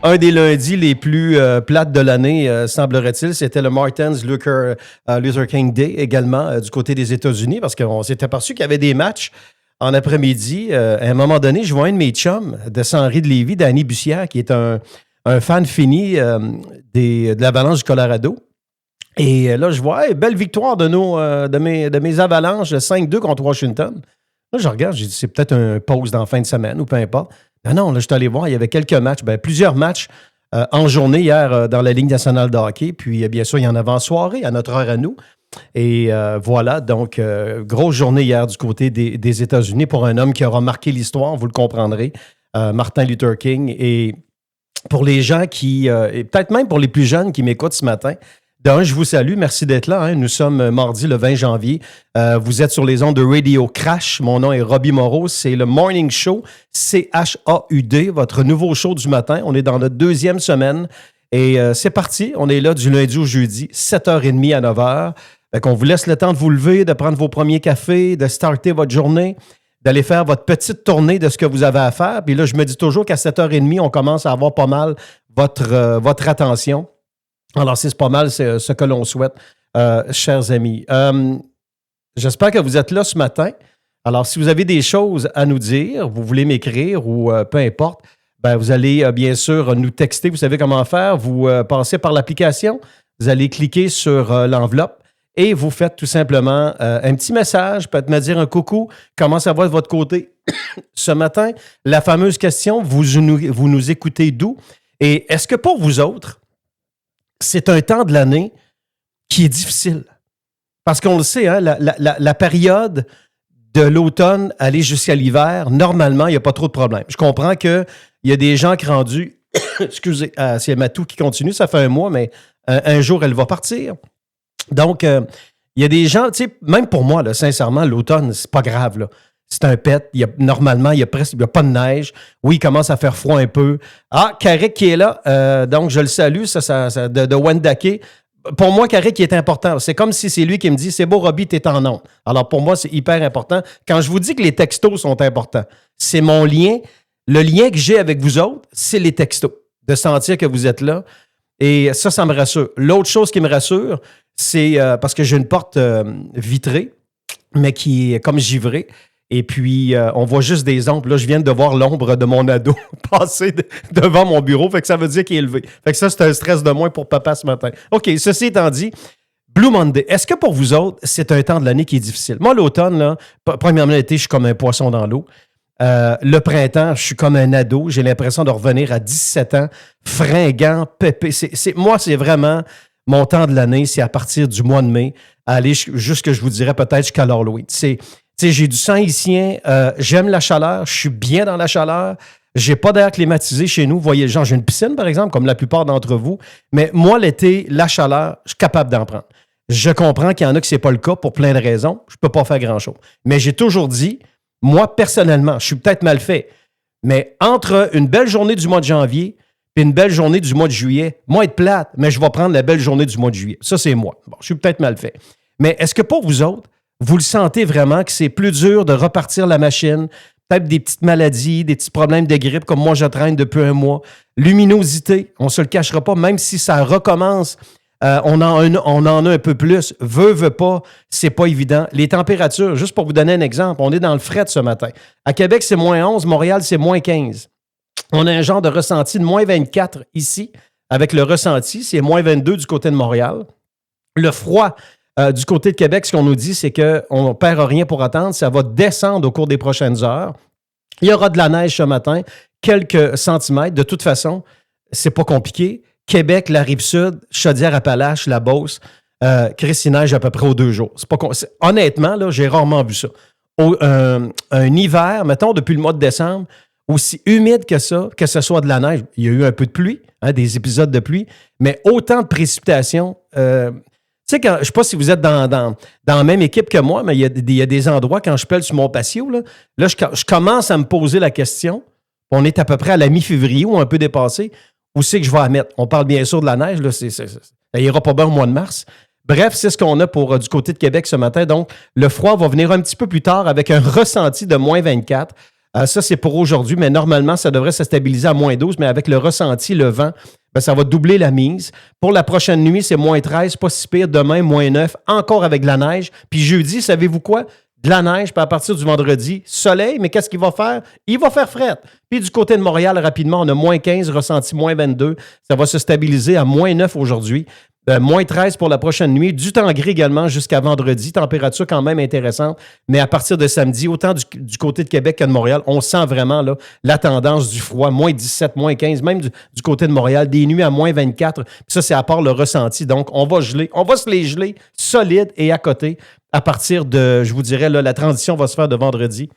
un des lundis les plus plates de l'année, semblerait-il. C'était le Martin Luther King Day également du côté des États-Unis parce qu'on s'est aperçu qu'il y avait des matchs en après-midi. À un moment donné, je vois un de mes chums de Saint-Henri de Lévis, Danny Bussière, qui est un fan fini de l'Avalanche du Colorado. Et là, je vois, hey, belle victoire de mes Avalanches, 5-2 contre Washington. Là, je regarde, j'ai dit, c'est peut-être un pause dans la fin de semaine ou peu importe. Non, là, je suis allé voir, il y avait quelques matchs, plusieurs matchs en journée hier dans la Ligue nationale de hockey. Puis, bien sûr, il y en avait en soirée, à notre heure à nous. Et voilà, donc, grosse journée hier du côté des États-Unis pour un homme qui aura marqué l'histoire, vous le comprendrez, Martin Luther King. Et pour les gens et peut-être même pour les plus jeunes qui m'écoutent ce matin, je vous salue. Merci d'être là. Hein. Nous sommes mardi le 20 janvier. Vous êtes sur les ondes de Radio Crash. Mon nom est Robbie Moreau. C'est le Morning Show, CHAUD, votre nouveau show du matin. On est dans notre deuxième semaine. Et c'est parti. On est là du lundi au jeudi, 7h30 à 9h. On vous laisse le temps de vous lever, de prendre vos premiers cafés, de starter votre journée, d'aller faire votre petite tournée de ce que vous avez à faire. Puis là, je me dis toujours qu'à 7h30, on commence à avoir pas mal votre attention. Alors, c'est pas mal ce que l'on souhaite, chers amis. J'espère que vous êtes là ce matin. Alors, si vous avez des choses à nous dire, vous voulez m'écrire ou peu importe, vous allez bien sûr nous texter. Vous savez comment faire. Vous passez par l'application. Vous allez cliquer sur l'enveloppe et vous faites tout simplement un petit message. Peut-être me dire un coucou. Comment ça va de votre côté ce matin? La fameuse question, vous nous écoutez d'où? Et est-ce que pour vous autres, c'est un temps de l'année qui est difficile? Parce qu'on le sait, hein, la période de l'automne aller jusqu'à l'hiver, normalement, il n'y a pas trop de problèmes. Je comprends qu'il y a des gens qui rendus... excusez, c'est Matou qui continue, ça fait un mois, mais un jour, elle va partir. Donc, il y a des gens, tu sais, même pour moi, là, sincèrement, l'automne, c'est pas grave, là. C'est un pet. Normalement, il n'y a pas de neige. Oui, il commence à faire froid un peu. Ah, Carrick qui est là. Donc, je le salue, ça de Wendake. Pour moi, Carrick est important. C'est comme si c'est lui qui me dit « C'est beau, Robbie, t'es en ondes ». Alors, pour moi, c'est hyper important. Quand je vous dis que les textos sont importants, c'est mon lien. Le lien que j'ai avec vous autres, c'est les textos. De sentir que vous êtes là. Et ça me rassure. L'autre chose qui me rassure, c'est parce que j'ai une porte vitrée, mais qui est comme givrée. Et puis, on voit juste des ombres. Là, je viens de voir l'ombre de mon ado passer devant mon bureau. Fait que ça veut dire qu'il est levé. Fait que ça, c'est un stress de moins pour papa ce matin. OK, ceci étant dit, Blue Monday, est-ce que pour vous autres, c'est un temps de l'année qui est difficile? Moi, l'automne, là, premièrement, l'été, je suis comme un poisson dans l'eau. Le printemps, je suis comme un ado. J'ai l'impression de revenir à 17 ans, fringant, pépé. Moi, c'est vraiment mon temps de l'année. C'est à partir du mois de mai, aller jusque, je vous dirais, peut-être jusqu'à l'Halloween. J'ai du sang haïtien, j'aime la chaleur, je suis bien dans la chaleur, j'ai pas d'air climatisé chez nous. Vous voyez, genre, j'ai une piscine, par exemple, comme la plupart d'entre vous, mais moi, l'été, la chaleur, je suis capable d'en prendre. Je comprends qu'il y en a que c'est pas le cas pour plein de raisons, je peux pas faire grand-chose. Mais j'ai toujours dit, moi, personnellement, je suis peut-être mal fait, mais entre une belle journée du mois de janvier et une belle journée du mois de juillet, moi, être plate, mais je vais prendre la belle journée du mois de juillet. Ça, c'est moi. Bon, je suis peut-être mal fait. Mais est-ce que pour vous autres, vous le sentez vraiment que c'est plus dur de repartir la machine? Peut-être des petites maladies, des petits problèmes de grippe comme moi je traîne depuis un mois. Luminosité, on ne se le cachera pas, même si ça recommence, on en a un peu plus. Veut pas, c'est pas évident. Les températures, juste pour vous donner un exemple, on est dans le fret ce matin. À Québec, c'est moins 11, Montréal, c'est moins 15. On a un genre de ressenti de moins 24 ici. Avec le ressenti, c'est moins 22 du côté de Montréal. Le froid, du côté de Québec, ce qu'on nous dit, c'est qu'on ne perd rien pour attendre. Ça va descendre au cours des prochaines heures. Il y aura de la neige ce matin, quelques centimètres. De toute façon, c'est pas compliqué. Québec, la Rive-Sud, Chaudière-Appalaches, la Beauce, Chris, il neige à peu près aux 2 jours. Honnêtement, là, j'ai rarement vu ça. Un hiver, mettons, depuis le mois de décembre, aussi humide que ça, que ce soit de la neige. Il y a eu un peu de pluie, hein, des épisodes de pluie, mais autant de précipitations. Tu sais, je ne sais pas si vous êtes dans la même équipe que moi, mais il y a des endroits, quand je pèle sur mon patio, là je commence à me poser la question. On est à peu près à la mi-février ou un peu dépassé. Où c'est que je vais la mettre? On parle bien sûr de la neige. Là, ça ira pas bien au mois de mars. Bref, c'est ce qu'on a pour du côté de Québec ce matin. Donc, le froid va venir un petit peu plus tard avec un ressenti de moins 24. Ça, c'est pour aujourd'hui, mais normalement, ça devrait se stabiliser à moins 12, mais avec le ressenti, le vent, ben, ça va doubler la mise. Pour la prochaine nuit, c'est moins 13, pas si pire. Demain, moins 9, encore avec de la neige. Puis jeudi, savez-vous quoi? De la neige, puis à partir du vendredi, soleil, mais qu'est-ce qu'il va faire? Il va faire fret. Puis du côté de Montréal, rapidement, on a moins 15, ressenti moins 22. Ça va se stabiliser à moins 9 aujourd'hui. Moins 13 pour la prochaine nuit. Du temps gris également jusqu'à vendredi. Température quand même intéressante. Mais à partir de samedi, autant du côté de Québec que de Montréal, on sent vraiment là, la tendance du froid. Moins 17, moins 15, même du côté de Montréal. Des nuits à moins 24. Puis ça, c'est à part le ressenti. Donc, on va geler. On va se les geler solide et à côté à partir de, je vous dirais, là, la transition va se faire de vendredi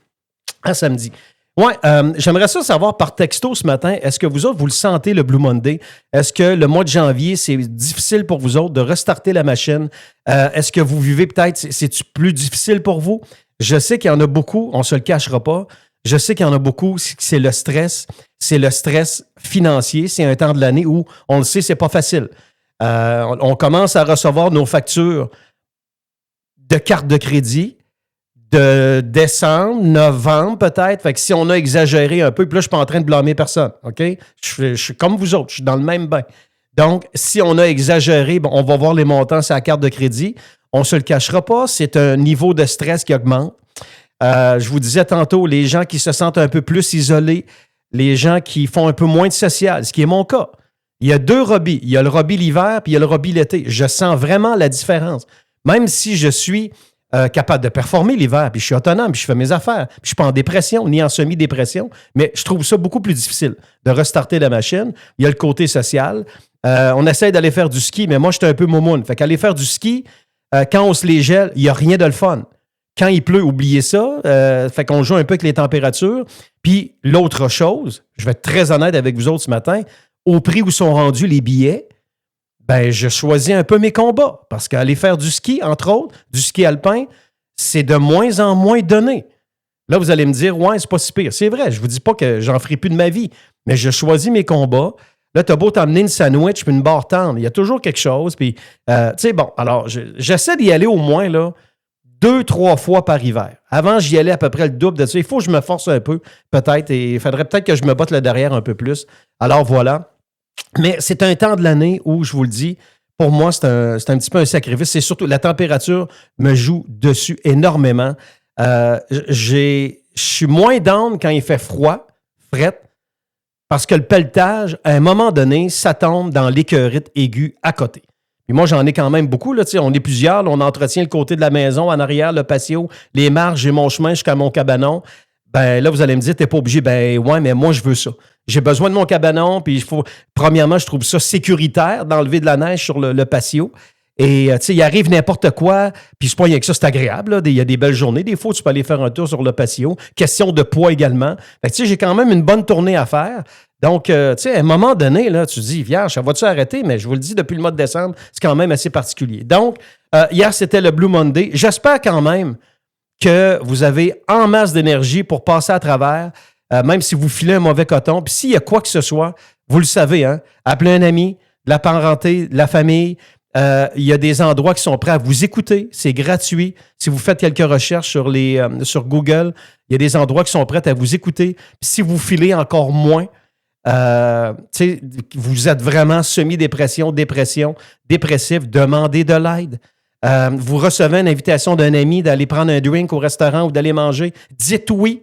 à samedi. Oui, j'aimerais ça savoir par texto ce matin, est-ce que vous autres, vous le sentez, le Blue Monday? Est-ce que le mois de janvier, c'est difficile pour vous autres de restarter la machine? Est-ce que vous vivez peut-être, c'est-tu plus difficile pour vous? Je sais qu'il y en a beaucoup, on ne se le cachera pas. Je sais qu'il y en a beaucoup, c'est le stress. C'est le stress financier. C'est un temps de l'année où, on le sait, c'est pas facile. On commence à recevoir nos factures de carte de crédit de décembre, novembre peut-être. Fait que si on a exagéré un peu, puis là, je suis pas en train de blâmer personne, OK? Je suis comme vous autres, je suis dans le même bain. Donc, si on a exagéré, bon, on va voir les montants sur la carte de crédit. On ne se le cachera pas, c'est un niveau de stress qui augmente. Je vous disais tantôt, les gens qui se sentent un peu plus isolés, les gens qui font un peu moins de social, ce qui est mon cas. Il y a deux Robbie. Il y a le Robbie l'hiver, puis il y a le Robbie l'été. Je sens vraiment la différence. Même si je suis capable de performer l'hiver, puis je suis autonome, puis je fais mes affaires, puis je ne suis pas en dépression, ni en semi-dépression, mais je trouve ça beaucoup plus difficile de restarter la machine. Il y a le côté social. On essaie d'aller faire du ski, mais moi, j'étais un peu moumoune. Fait qu'aller faire du ski, quand on se les gèle, il n'y a rien de le fun. Quand il pleut, oubliez ça. Fait qu'on joue un peu avec les températures. Puis l'autre chose, je vais être très honnête avec vous autres ce matin, au prix où sont rendus les billets, ben, je choisis un peu mes combats. Parce qu'aller faire du ski, entre autres, du ski alpin, c'est de moins en moins donné. Là, vous allez me dire, ouais, c'est pas si pire. C'est vrai, je vous dis pas que j'en ferai plus de ma vie, mais je choisis mes combats. Là, t'as beau t'emmener une sandwich puis une barre tendre, il y a toujours quelque chose. Puis, tu sais, bon, alors, j'essaie d'y aller au moins, là, 2-3 fois par hiver. Avant, j'y allais à peu près le double de ça. Il faut que je me force un peu, peut-être, et il faudrait peut-être que je me botte le derrière un peu plus. Alors, voilà. Mais c'est un temps de l'année où, je vous le dis, pour moi, c'est un petit peu un sacrifice. C'est surtout la température me joue dessus énormément. Je suis moins down quand il fait froid, fret, parce que le pelletage, à un moment donné, ça tombe dans l'écœurite aiguë à côté. Puis moi, j'en ai quand même beaucoup. Là, on est plusieurs. Là, on entretient le côté de la maison, en arrière, le patio, les marches, j'ai mon chemin jusqu'à mon cabanon. Ben là, vous allez me dire, t'es pas obligé. Ben ouais, mais moi, je veux ça. J'ai besoin de mon cabanon, puis il faut. Premièrement, je trouve ça sécuritaire d'enlever de la neige sur le patio. Et tu sais, il arrive n'importe quoi, puis c'est pas rien que ça, c'est agréable. Là. Il y a des belles journées. Des fois, tu peux aller faire un tour sur le patio. Question de poids également. Fait que tu sais, j'ai quand même une bonne tournée à faire. Donc, tu sais, à un moment donné, là, tu te dis, vierge, ça va-tu arrêter? Mais je vous le dis, depuis le mois de décembre, c'est quand même assez particulier. Donc, hier, c'était le Blue Monday. J'espère quand même que vous avez en masse d'énergie pour passer à travers, même si vous filez un mauvais coton. Puis s'il y a quoi que ce soit, vous le savez, hein? Appelez un ami, de la parenté, de la famille. Il y a des endroits qui sont prêts à vous écouter. C'est gratuit. Si vous faites quelques recherches sur Google, il y a des endroits qui sont prêts à vous écouter. Puis si vous filez encore moins, vous êtes vraiment semi-dépression, dépressif, demandez de l'aide. Vous recevez une invitation d'un ami d'aller prendre un drink au restaurant ou d'aller manger. Dites oui.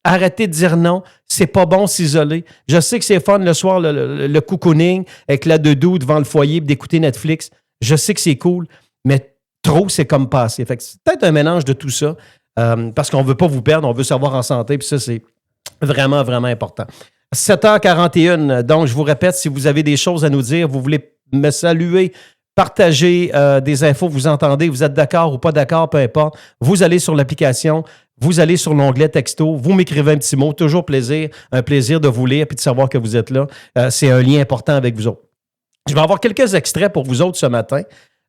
Arrêtez de dire non. C'est pas bon s'isoler. Je sais que c'est fun le soir, le cocooning avec la doudou devant le foyer et d'écouter Netflix. Je sais que c'est cool, mais trop, c'est comme passer. Fait que c'est peut-être un mélange de tout ça parce qu'on ne veut pas vous perdre, on veut savoir en santé, puis ça, c'est vraiment, vraiment important. 7h41, donc je vous répète, si vous avez des choses à nous dire, vous voulez me saluer, partager des infos, vous entendez, vous êtes d'accord ou pas d'accord, peu importe, vous allez sur l'application, vous allez sur l'onglet texto, vous m'écrivez un petit mot, toujours un plaisir de vous lire et de savoir que vous êtes là. C'est un lien important avec vous autres. Je vais avoir quelques extraits pour vous autres ce matin.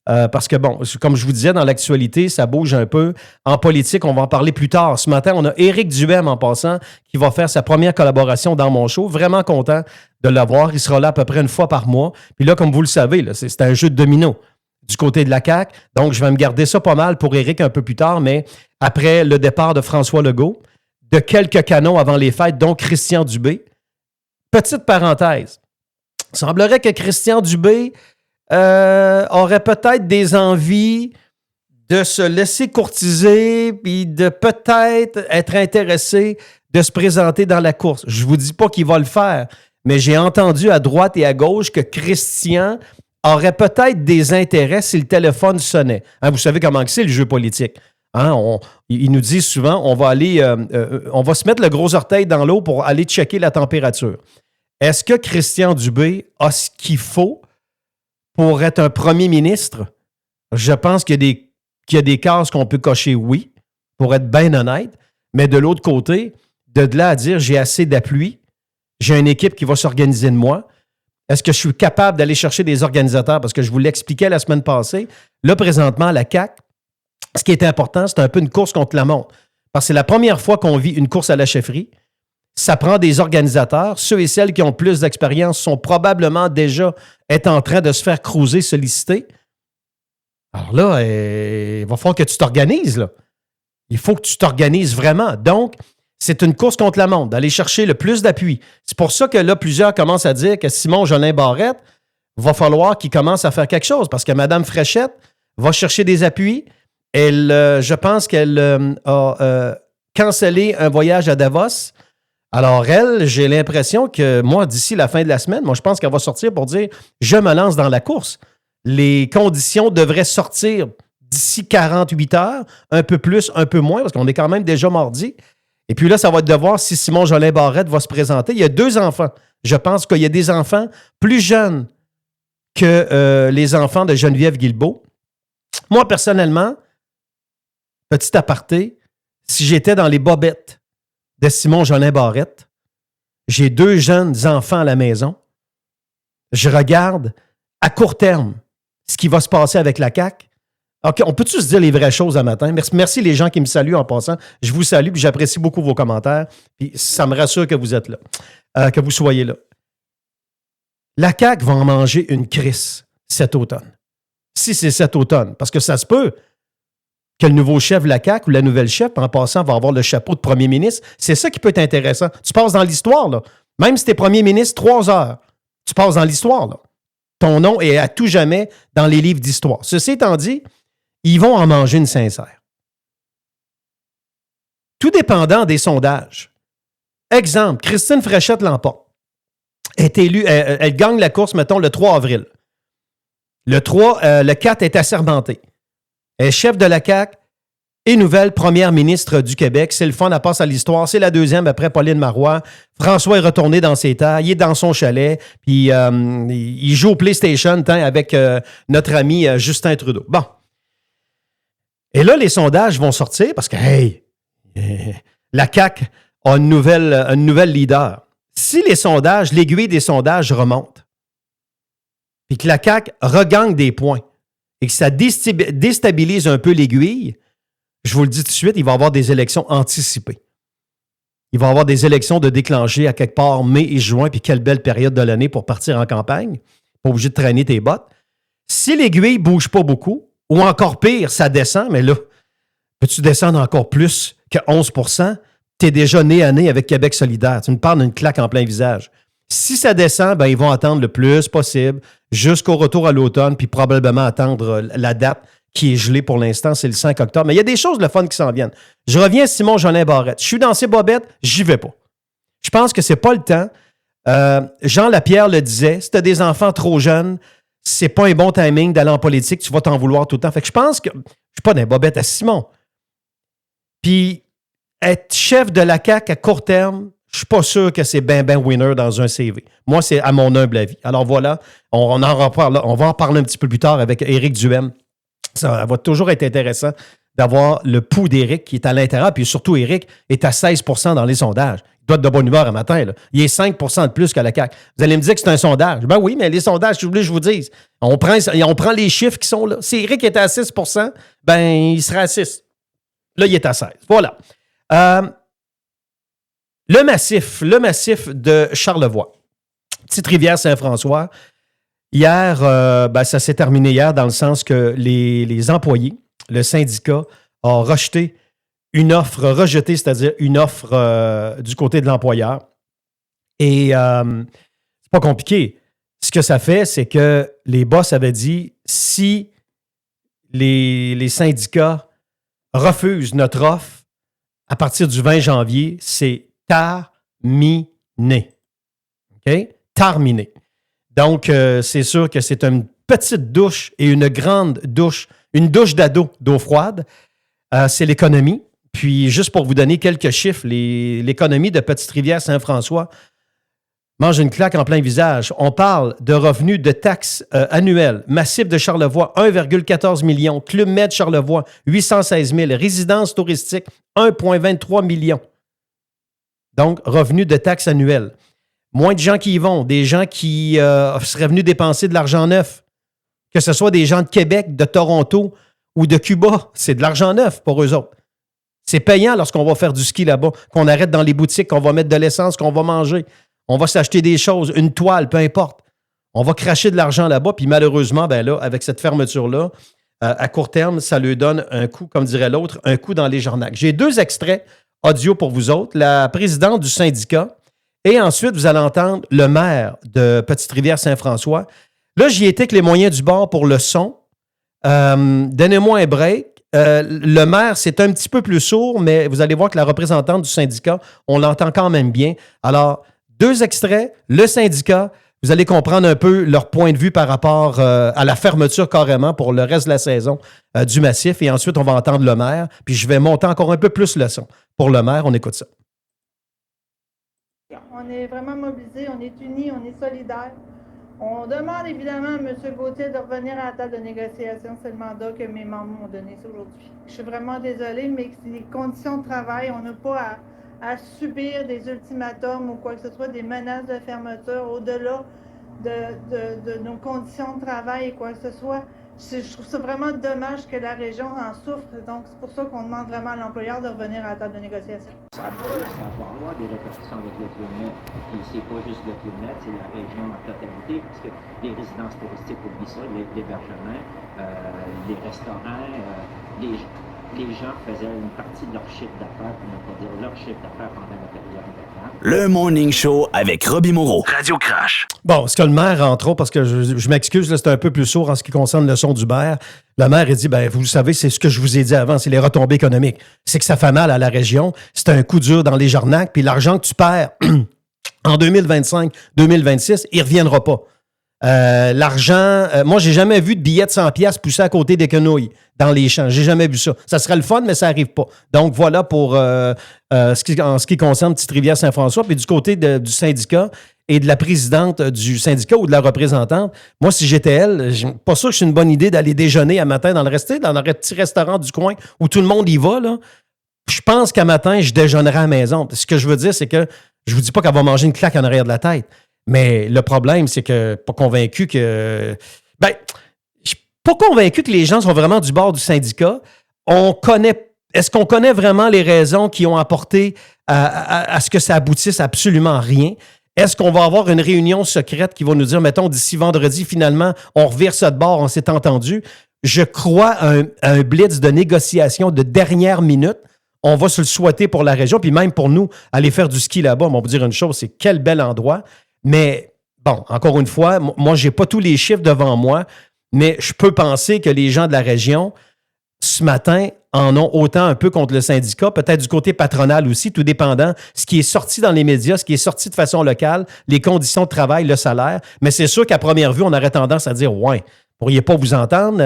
Parce que, bon, comme je vous disais, dans l'actualité, ça bouge un peu. En politique, on va en parler plus tard. Ce matin, on a Éric Duhem, en passant, qui va faire sa première collaboration dans mon show. Vraiment content de l'avoir. Il sera là à peu près une fois par mois. Puis là, comme vous le savez, là, c'est un jeu de domino du côté de la CAQ. Donc, je vais me garder ça pas mal pour Éric un peu plus tard, mais après le départ de François Legault. de quelques canons avant les fêtes, dont Christian Dubé. Petite parenthèse. Il semblerait que Christian Dubé aurait peut-être des envies de se laisser courtiser puis de peut-être être intéressé de se présenter dans la course. Je ne vous dis pas qu'il va le faire, mais j'ai entendu à droite et à gauche que Christian aurait peut-être des intérêts si le téléphone sonnait. Hein, vous savez comment c'est le jeu politique. Hein, ils nous disent souvent, on va se mettre le gros orteil dans l'eau pour aller checker la température. Est-ce que Christian Dubé a ce qu'il faut pour être un premier ministre? Je pense qu'il y a des cases qu'on peut cocher, oui, pour être bien honnête. Mais de l'autre côté, de là à dire j'ai assez d'appui, j'ai une équipe qui va s'organiser de moi. Est-ce que je suis capable d'aller chercher des organisateurs? Parce que je vous l'expliquais la semaine passée. Là, présentement, la CAQ, ce qui est important, c'est un peu une course contre la montre. Parce que c'est la première fois qu'on vit une course à la chefferie. Ça prend des organisateurs. Ceux et celles qui ont plus d'expérience sont probablement déjà en train de se faire cruiser, solliciter. Alors là, il va falloir que tu t'organises, là. Il faut que tu t'organises vraiment. Donc, c'est une course contre la montre, d'aller chercher le plus d'appui. C'est pour ça que là, plusieurs commencent à dire que Simon Jolin Barrette, va falloir qu'il commence à faire quelque chose parce que Mme Fréchette va chercher des appuis. Je pense qu'elle a cancellé un voyage à Davos. Alors elle, j'ai l'impression que moi, d'ici la fin de la semaine, je pense qu'elle va sortir pour dire « Je me lance dans la course ». Les conditions devraient sortir d'ici 48 heures, un peu plus, un peu moins, parce qu'on est quand même déjà mardi. Et puis là, ça va être de voir si Simon Jolin Barrette va se présenter. Il y a 2 enfants. Je pense qu'il y a des enfants plus jeunes que les enfants de Geneviève Guilbeault. Moi, personnellement, petit aparté, si j'étais dans les bobettes de Simon Jolin Barrette, j'ai 2 jeunes enfants à la maison, je regarde à court terme ce qui va se passer avec la CAQ. OK, on peut-tu se dire les vraies choses un matin? Merci les gens qui me saluent en passant. Je vous salue et j'apprécie beaucoup vos commentaires. Puis ça me rassure que vous êtes là, que vous soyez là. La CAQ va en manger une crisse cet automne. Si c'est cet automne, parce que ça se peut que le nouveau chef de la CAQ ou la nouvelle chef, en passant, va avoir le chapeau de premier ministre. C'est ça qui peut être intéressant. Tu passes dans l'histoire, là. Même si tu es premier ministre 3 heures, tu passes dans l'histoire, là. Ton nom est à tout jamais dans les livres d'histoire. Ceci étant dit, ils vont en manger une sincère. Tout dépendant des sondages. Exemple, Christine Fréchette l'emporte. Est élue, elle gagne la course, mettons, le 3 avril. Le 4 est assermenté. Elle est chef de la CAQ et nouvelle première ministre du Québec. C'est le fun, elle passe à l'histoire. C'est la 2e après Pauline Marois. François est retourné dans ses terres. Il est dans son chalet. Puis il joue au PlayStation avec notre ami Justin Trudeau. Bon. Et là, les sondages vont sortir parce que, la CAQ a une nouvelle leader. Si les sondages, l'aiguille des sondages remonte, puis que la CAQ regagne des points et que ça déstabilise un peu l'aiguille, je vous le dis tout de suite, il va y avoir des élections anticipées. Il va y avoir des élections de déclencher à quelque part mai et juin, puis quelle belle période de l'année pour partir en campagne. Pas obligé de traîner tes bottes. Si l'aiguille ne bouge pas beaucoup, ou encore pire, ça descend, mais là, peux-tu descendre encore plus que 11 %? Tu es déjà nez à nez avec Québec solidaire. Tu me parles d'une claque en plein visage. Si ça descend, ils vont attendre le plus possible jusqu'au retour à l'automne, puis probablement attendre la date qui est gelée pour l'instant, c'est le 5 octobre. Mais il y a des choses de fun qui s'en viennent. Je reviens à Simon Jolin Barrette. Je suis dans ces bobettes, j'y vais pas. Je pense que c'est pas le temps. Jean Lapierre le disait, si tu as des enfants trop jeunes, c'est pas un bon timing d'aller en politique, tu vas t'en vouloir tout le temps. Fait que je pense que je suis pas dans les bobettes à Simon. Puis, être chef de la CAQ à court terme, je suis pas sûr que c'est ben winner dans un CV. Moi, c'est à mon humble avis. Alors voilà, on va en parler un petit peu plus tard avec Éric Duhaime. Ça va toujours être intéressant d'avoir le pouls d'Éric qui est à l'intérieur, puis surtout Éric est à 16 % dans les sondages. Il doit être de bonne humeur un matin. Là. Il est 5 % de plus que la CAQ. Vous allez me dire que c'est un sondage. Ben oui, mais les sondages, si vous voulez, je vous dis, on prend les chiffres qui sont là. Si Éric était à 6 %, il serait à 6. Là, il est à 16. Voilà. Le massif de Charlevoix. Petite rivière Saint-François. Hier, ça s'est terminé hier dans le sens que les employés, le syndicat, a rejeté une offre rejetée, c'est-à-dire une offre du côté de l'employeur. Et c'est pas compliqué. Ce que ça fait, c'est que les boss avaient dit, si les syndicats refusent notre offre, à partir du 20 janvier, c'est terminé. OK? Terminé. Donc, c'est sûr que c'est une petite douche et une grande douche, une douche d'eau froide. C'est l'économie. Puis, juste pour vous donner quelques chiffres, l'économie de Petite-Rivière-Saint-François mange une claque en plein visage. On parle de revenus de taxes annuels. Massif de Charlevoix, 1,14 million. Club Med Charlevoix, 816 000. Résidence touristique, 1,23 million. Donc, revenus de taxes annuels. Moins de gens qui y vont, des gens qui seraient venus dépenser de l'argent neuf. Que ce soit des gens de Québec, de Toronto ou de Cuba, c'est de l'argent neuf pour eux autres. C'est payant lorsqu'on va faire du ski là-bas, qu'on arrête dans les boutiques, qu'on va mettre de l'essence, qu'on va manger. On va s'acheter des choses, une toile, peu importe. On va cracher de l'argent là-bas, puis malheureusement, ben là, avec cette fermeture-là, à court terme, ça lui donne un coup, comme dirait l'autre, un coup dans les jarnacs. J'ai 2 extraits audio pour vous autres. La présidente du syndicat et ensuite, vous allez entendre le maire de Petite-Rivière-Saint-François. Là, j'y étais avec les moyens du bord pour le son. Donnez-moi un break. Le maire, c'est un petit peu plus sourd, mais vous allez voir que la représentante du syndicat, on l'entend quand même bien. Alors, 2 extraits, le syndicat, vous allez comprendre un peu leur point de vue par rapport à la fermeture carrément pour le reste de la saison du massif. Et ensuite, on va entendre le maire. Puis je vais monter encore un peu plus le son. Pour le maire, on écoute ça. On est vraiment mobilisés, on est unis, on est solidaires. On demande évidemment à M. Gauthier de revenir à la table de négociation. C'est le mandat que mes membres m'ont donné aujourd'hui. Je suis vraiment désolée, mais les conditions de travail, on n'a pas à subir des ultimatums ou quoi que ce soit, des menaces de fermeture au-delà de nos conditions de travail et quoi que ce soit. Je trouve ça vraiment dommage que la région en souffre. Donc, c'est pour ça qu'on demande vraiment à l'employeur de revenir à la table de négociation. Ça va avoir des répercussions avec le Club Med. Puis c'est pas juste le Club Med, c'est la région en totalité, parce que les résidences touristiques, oublie ça, l'hébergement, les restaurants, les gens faisaient une partie de leur chiffre d'affaires, pour ne pas dire leur chiffre d'affaires pendant la période hivernale. Le Morning Show avec Robbie Moreau. Radio Crash. Bon, ce que le maire, entre autres, parce que je m'excuse, là, c'est un peu plus sourd en ce qui concerne le son du maire. Le maire, il dit, ben, vous le savez, c'est ce que je vous ai dit avant, c'est les retombées économiques. C'est que ça fait mal à la région. C'est un coup dur dans les jarnacs, puis l'argent que tu perds en 2025, 2026, il ne reviendra pas. L'argent, moi, j'ai jamais vu de billets de 100$ pousser à côté des quenouilles dans les champs. J'ai jamais vu ça. Ça serait le fun, mais ça n'arrive pas. Donc, voilà pour en ce qui concerne Petite-Rivière-Saint-François. Puis du côté du syndicat et de la présidente du syndicat ou de la représentante, moi, si j'étais elle, je pas sûr que c'est une bonne idée d'aller déjeuner à matin dans le petit restaurant du coin où tout le monde y va, là. Je pense qu'à matin, je déjeunerai à la maison. Ce que je veux dire, c'est que je vous dis pas qu'elle va manger une claque en arrière de la tête. Mais le problème, c'est que pas convaincu que... Ben, je suis pas convaincu que les gens sont vraiment du bord du syndicat. Est-ce qu'on connaît vraiment les raisons qui ont apporté à ce que ça aboutisse absolument rien? Est-ce qu'on va avoir une réunion secrète qui va nous dire, mettons, d'ici vendredi, finalement, on revire ça de bord, on s'est entendu? Je crois à un blitz de négociation de dernière minute. On va se le souhaiter pour la région, puis même pour nous, aller faire du ski là-bas. On va vous dire une chose, c'est quel bel endroit. Mais bon, encore une fois, moi, je n'ai pas tous les chiffres devant moi, mais je peux penser que les gens de la région, ce matin, en ont autant un peu contre le syndicat, peut-être du côté patronal aussi, tout dépendant, ce qui est sorti dans les médias, ce qui est sorti de façon locale, les conditions de travail, le salaire. Mais c'est sûr qu'à première vue, on aurait tendance à dire « Ouais, pourriez pas vous entendre.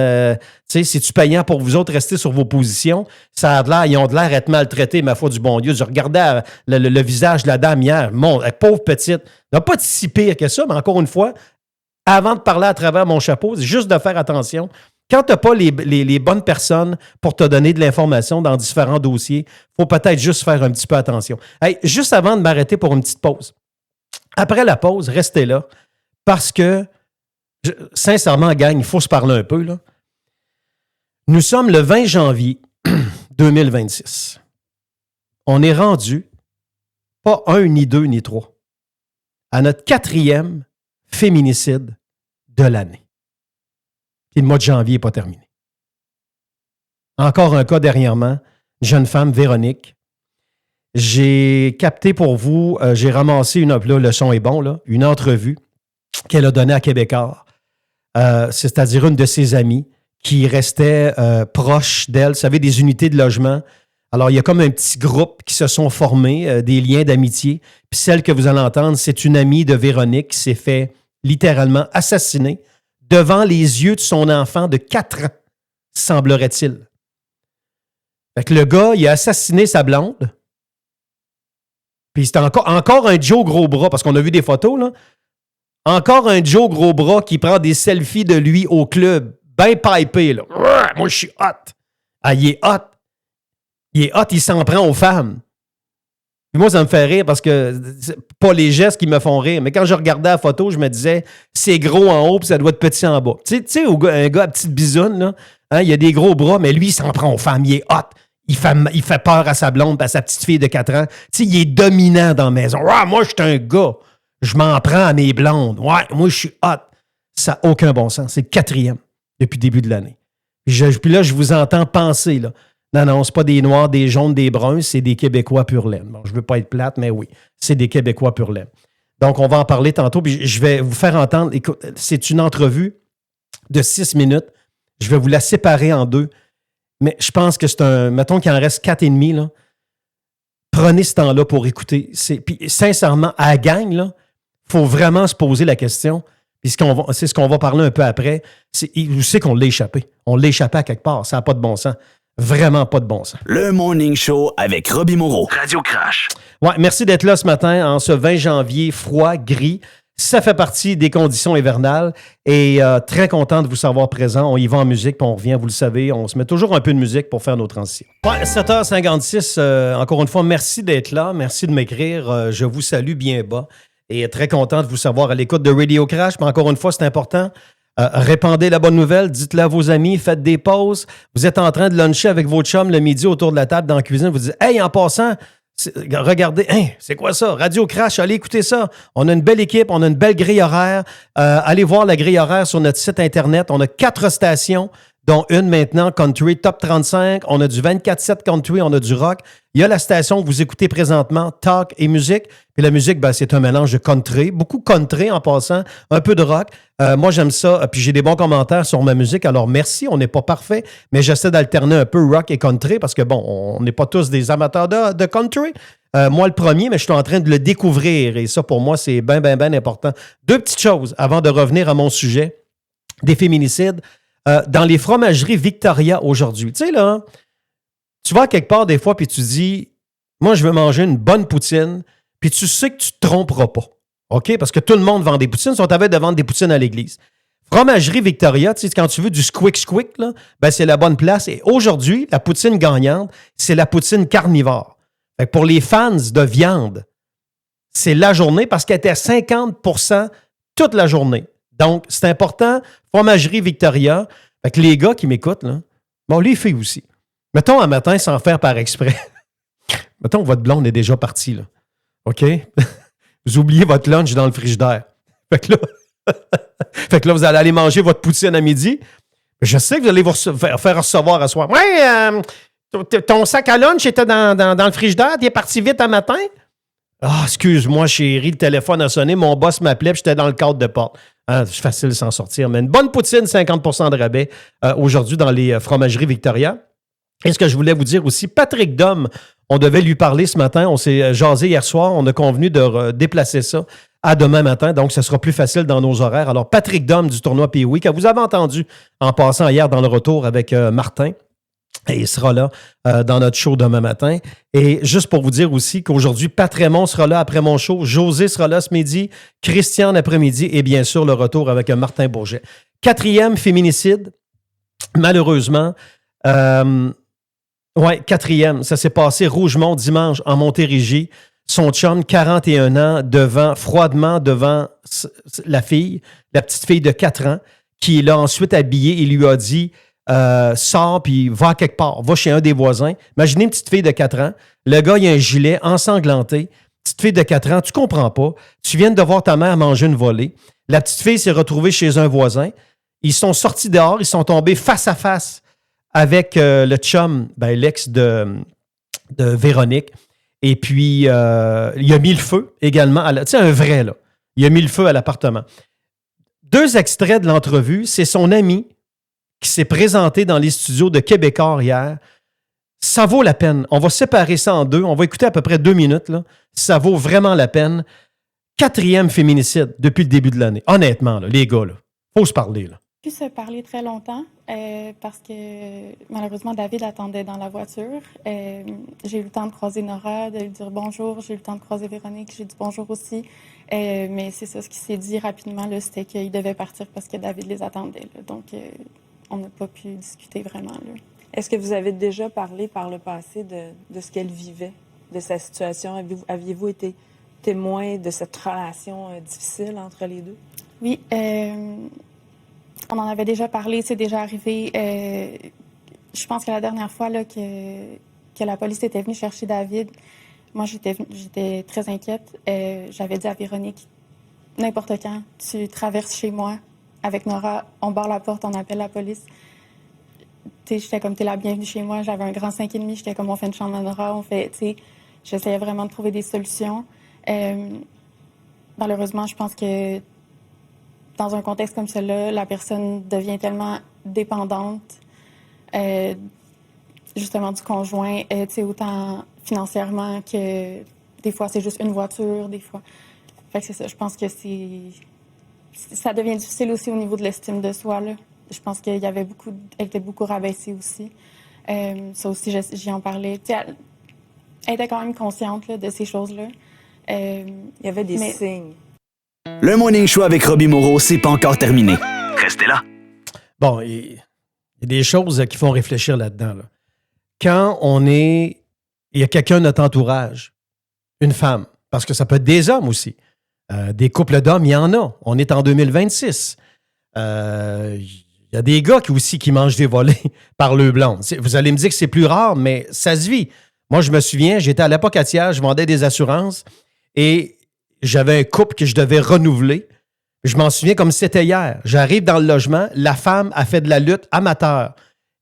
C'est-tu payant pour vous autres rester sur vos positions? Ça a de l'air, ils ont de l'air être maltraités, ma foi du bon Dieu. Je regardais le visage de la dame hier. Mon pauvre petite. Elle n'a pas de si pire que ça, mais encore une fois, avant de parler à travers mon chapeau, c'est juste de faire attention. Quand tu n'as pas les bonnes personnes pour te donner de l'information dans différents dossiers, il faut peut-être juste faire un petit peu attention. Hey, juste avant de m'arrêter pour une petite pause. Après la pause, restez là parce que sincèrement, gang, il faut se parler un peu, là. Nous sommes le 20 janvier 2026. On est rendu, pas 1, ni 2, ni 3, à notre 4e féminicide de l'année. Puis le mois de janvier n'est pas terminé. Encore un cas dernièrement jeune femme, Véronique. J'ai capté pour vous, j'ai ramassé là, le son est bon, là, une entrevue qu'elle a donnée à Québécois. C'est-à-dire une de ses amies qui restait proche d'elle. Vous savez, des unités de logement. Alors, il y a comme un petit groupe qui se sont formés, des liens d'amitié. Puis celle que vous allez entendre, c'est une amie de Véronique qui s'est fait littéralement assassiner devant les yeux de son enfant de 4 ans, semblerait-il. Fait que le gars, il a assassiné sa blonde. Puis c'était encore un Joe gros bras, parce qu'on a vu des photos, là. Encore un Joe gros bras qui prend des selfies de lui au club, bien pipé, là. Moi, je suis hot. Ah, il est hot. Il est hot, il s'en prend aux femmes. Puis moi, ça me fait rire parce que c'est pas les gestes qui me font rire, mais quand je regardais la photo, je me disais, c'est gros en haut puis ça doit être petit en bas. Tu sais, un gars à petite bisoune, là, hein, il a des gros bras, mais lui, il s'en prend aux femmes. Il est hot. Il fait peur à sa blonde et à sa petite fille de 4 ans. Tu sais, il est dominant dans la maison. Ah, moi, je suis un gars. Je m'en prends à mes blondes. Ouais, moi, je suis hot. Ça n'a aucun bon sens. C'est le 4e depuis le début de l'année. Puis là, je vous entends penser, là. Non, c'est pas des Noirs, des jaunes, des bruns, c'est des Québécois pur laine. Bon, je veux pas être plate, mais oui, c'est des Québécois pur laine. Donc, on va en parler tantôt, puis je vais vous faire entendre. Écoute, c'est une entrevue de 6 minutes. Je vais vous la séparer en 2. Mais je pense que c'est mettons qu'il en reste 4,5, là. Prenez ce temps-là pour écouter. Puis sincèrement, à la gang, là, il faut vraiment se poser la question. Puis c'est ce qu'on va parler un peu après. Où c'est qu'on l'a échappé? On l'a échappé à quelque part. Ça n'a pas de bon sens. Vraiment pas de bon sens. Le Morning Show avec Robbie Moreau. Radio Crash. Ouais, merci d'être là ce matin en ce 20 janvier, froid, gris. Ça fait partie des conditions hivernales et très content de vous savoir présent. On y va en musique, puis on revient, vous le savez. On se met toujours un peu de musique pour faire nos transitions. Ouais, 7h56, encore une fois, merci d'être là. Merci de m'écrire. Je vous salue bien bas et très content de vous savoir à l'écoute de Radio Crash. Mais encore une fois, c'est important. Répandez la bonne nouvelle, dites-le à vos amis, faites des pauses. Vous êtes en train de luncher avec vos chums le midi autour de la table dans la cuisine. Vous dites, hey, en passant, regardez, hey, c'est quoi ça? Radio Crash, allez écouter ça. On a une belle équipe, on a une belle grille horaire. Allez voir la grille horaire sur notre site Internet. On a 4 stations, dont une maintenant, Country Top 35. On a du 24/7 Country, on a du rock. Il y a la station que vous écoutez présentement, Talk et musique. Puis la musique, ben, c'est un mélange de country, beaucoup country en passant, un peu de rock. Moi, j'aime ça. Puis j'ai des bons commentaires sur ma musique. Alors, merci. On n'est pas parfait, mais j'essaie d'alterner un peu rock et country parce que, bon, on n'est pas tous des amateurs de country. Moi, le premier, mais je suis en train de le découvrir. Et ça, pour moi, c'est bien important. 2 petites choses avant de revenir à mon sujet des féminicides. Dans les fromageries Victoria aujourd'hui, tu sais, là, tu vas quelque part des fois puis tu dis, moi, je veux manger une bonne poutine, puis tu sais que tu ne te tromperas pas. OK? Parce que tout le monde vend des poutines, ils sont à de vendre des poutines à l'église. Fromagerie Victoria, tu sais, quand tu veux du squick, là, ben, c'est la bonne place. Et aujourd'hui, la poutine gagnante, c'est la poutine carnivore. Fait que pour les fans de viande, c'est la journée parce qu'elle était à 50% toute la journée. Donc, c'est important. Fromagerie Victoria. Fait que les gars qui m'écoutent, là, bon, les filles aussi. Mettons un matin sans faire par exprès. Mettons que votre blonde est déjà partie, là. OK? Vous oubliez votre lunch dans le frigidaire. Fait que là, vous allez aller manger votre poutine à midi. Je sais que vous allez vous faire recevoir à soir. Ouais, ton sac à lunch était dans le frigidaire. Tu es parti vite un matin? Ah, excuse-moi, chérie, le téléphone a sonné. Mon boss m'appelait puis j'étais dans le cadre de porte. Ah, c'est facile de s'en sortir. Mais une bonne poutine, 50% de rabais aujourd'hui dans les fromageries Victoria. Et ce que je voulais vous dire aussi, Patrick Dom, on devait lui parler ce matin. On s'est jasé hier soir. On a convenu de déplacer ça à demain matin. Donc, ce sera plus facile dans nos horaires. Alors, Patrick Dom du tournoi Pee-Wee, que vous avez entendu en passant hier dans le retour avec Martin. Et il sera là dans notre show demain matin. Et juste pour vous dire aussi qu'aujourd'hui, Pat Raymond sera là après mon show. José sera là ce midi. Christian l'après-midi. Et bien sûr, le retour avec Martin Bourget. 4e féminicide. Malheureusement. Ouais, 4e. Ça s'est passé Rougemont dimanche en Montérégie. Son chum, 41 ans, froidement devant la fille, la petite fille de 4 ans, qui l'a ensuite habillée et lui a dit sors puis va quelque part, va chez un des voisins. Imaginez une petite fille de 4 ans. Le gars, il a un gilet ensanglanté. Petite fille de 4 ans, tu comprends pas. Tu viens de voir ta mère manger une volée. La petite fille s'est retrouvée chez un voisin. Ils sont sortis dehors, ils sont tombés face à face avec le chum, l'ex de Véronique. Et puis, il a mis le feu également. Tu sais, un vrai, là. Il a mis le feu à l'appartement. 2 extraits de l'entrevue. C'est son ami qui s'est présenté dans les studios de Québécois hier. Ça vaut la peine. On va séparer ça en 2. On va écouter à peu près 2 minutes. Là. Ça vaut vraiment la peine. 4e féminicide depuis le début de l'année. Honnêtement, là, les gars, faut se parler. Là. Pu se parler très longtemps parce que malheureusement David attendait dans la voiture. J'ai eu le temps de croiser Nora, de lui dire bonjour. J'ai eu le temps de croiser Véronique. J'ai dit bonjour aussi. Mais c'est ça, ce qui s'est dit rapidement, là, c'était qu'il devait partir parce que David les attendait. Là. Donc, on n'a pas pu discuter vraiment. Là. Est-ce que vous avez déjà parlé par le passé de ce qu'elle vivait, de sa situation? Aviez-vous été témoin de cette relation difficile entre les deux? Oui, on en avait déjà parlé, c'est déjà arrivé. Je pense que la dernière fois là, que la police était venue chercher David, moi, j'étais très inquiète. J'avais dit à Véronique, n'importe quand, tu traverses chez moi avec Nora, on barre la porte, on appelle la police. J'étais comme, t'es la bienvenue chez moi. J'avais un grand 5,5. J'étais comme, on fait une chambre à Nora. J'essayais vraiment de trouver des solutions. Malheureusement, je pense que dans un contexte comme celui-là, la personne devient tellement dépendante, justement, du conjoint, autant financièrement que des fois, c'est juste une voiture, des fois. Fait que c'est ça. Je pense que ça devient difficile aussi au niveau de l'estime de soi, là. Je pense qu'il y avait elle était beaucoup rabaissée aussi. Ça aussi, j'y en parlais. Elle était quand même consciente là, de ces choses-là. Il y avait des signes. Le Morning Show avec Robbie Moreau, c'est pas encore terminé. Restez là. Bon, il y a des choses qui font réfléchir là-dedans. Là. Quand il y a quelqu'un de notre entourage, une femme, parce que ça peut être des hommes aussi. Des couples d'hommes, il y en a. On est en 2026. Il y a des gars qui mangent des volets par le blanc. Vous allez me dire que c'est plus rare, mais ça se vit. Moi, je me souviens, j'étais à l'Apocatière, je vendais des assurances et j'avais un couple que je devais renouveler. Je m'en souviens comme si c'était hier. J'arrive dans le logement, la femme a fait de la lutte amateur.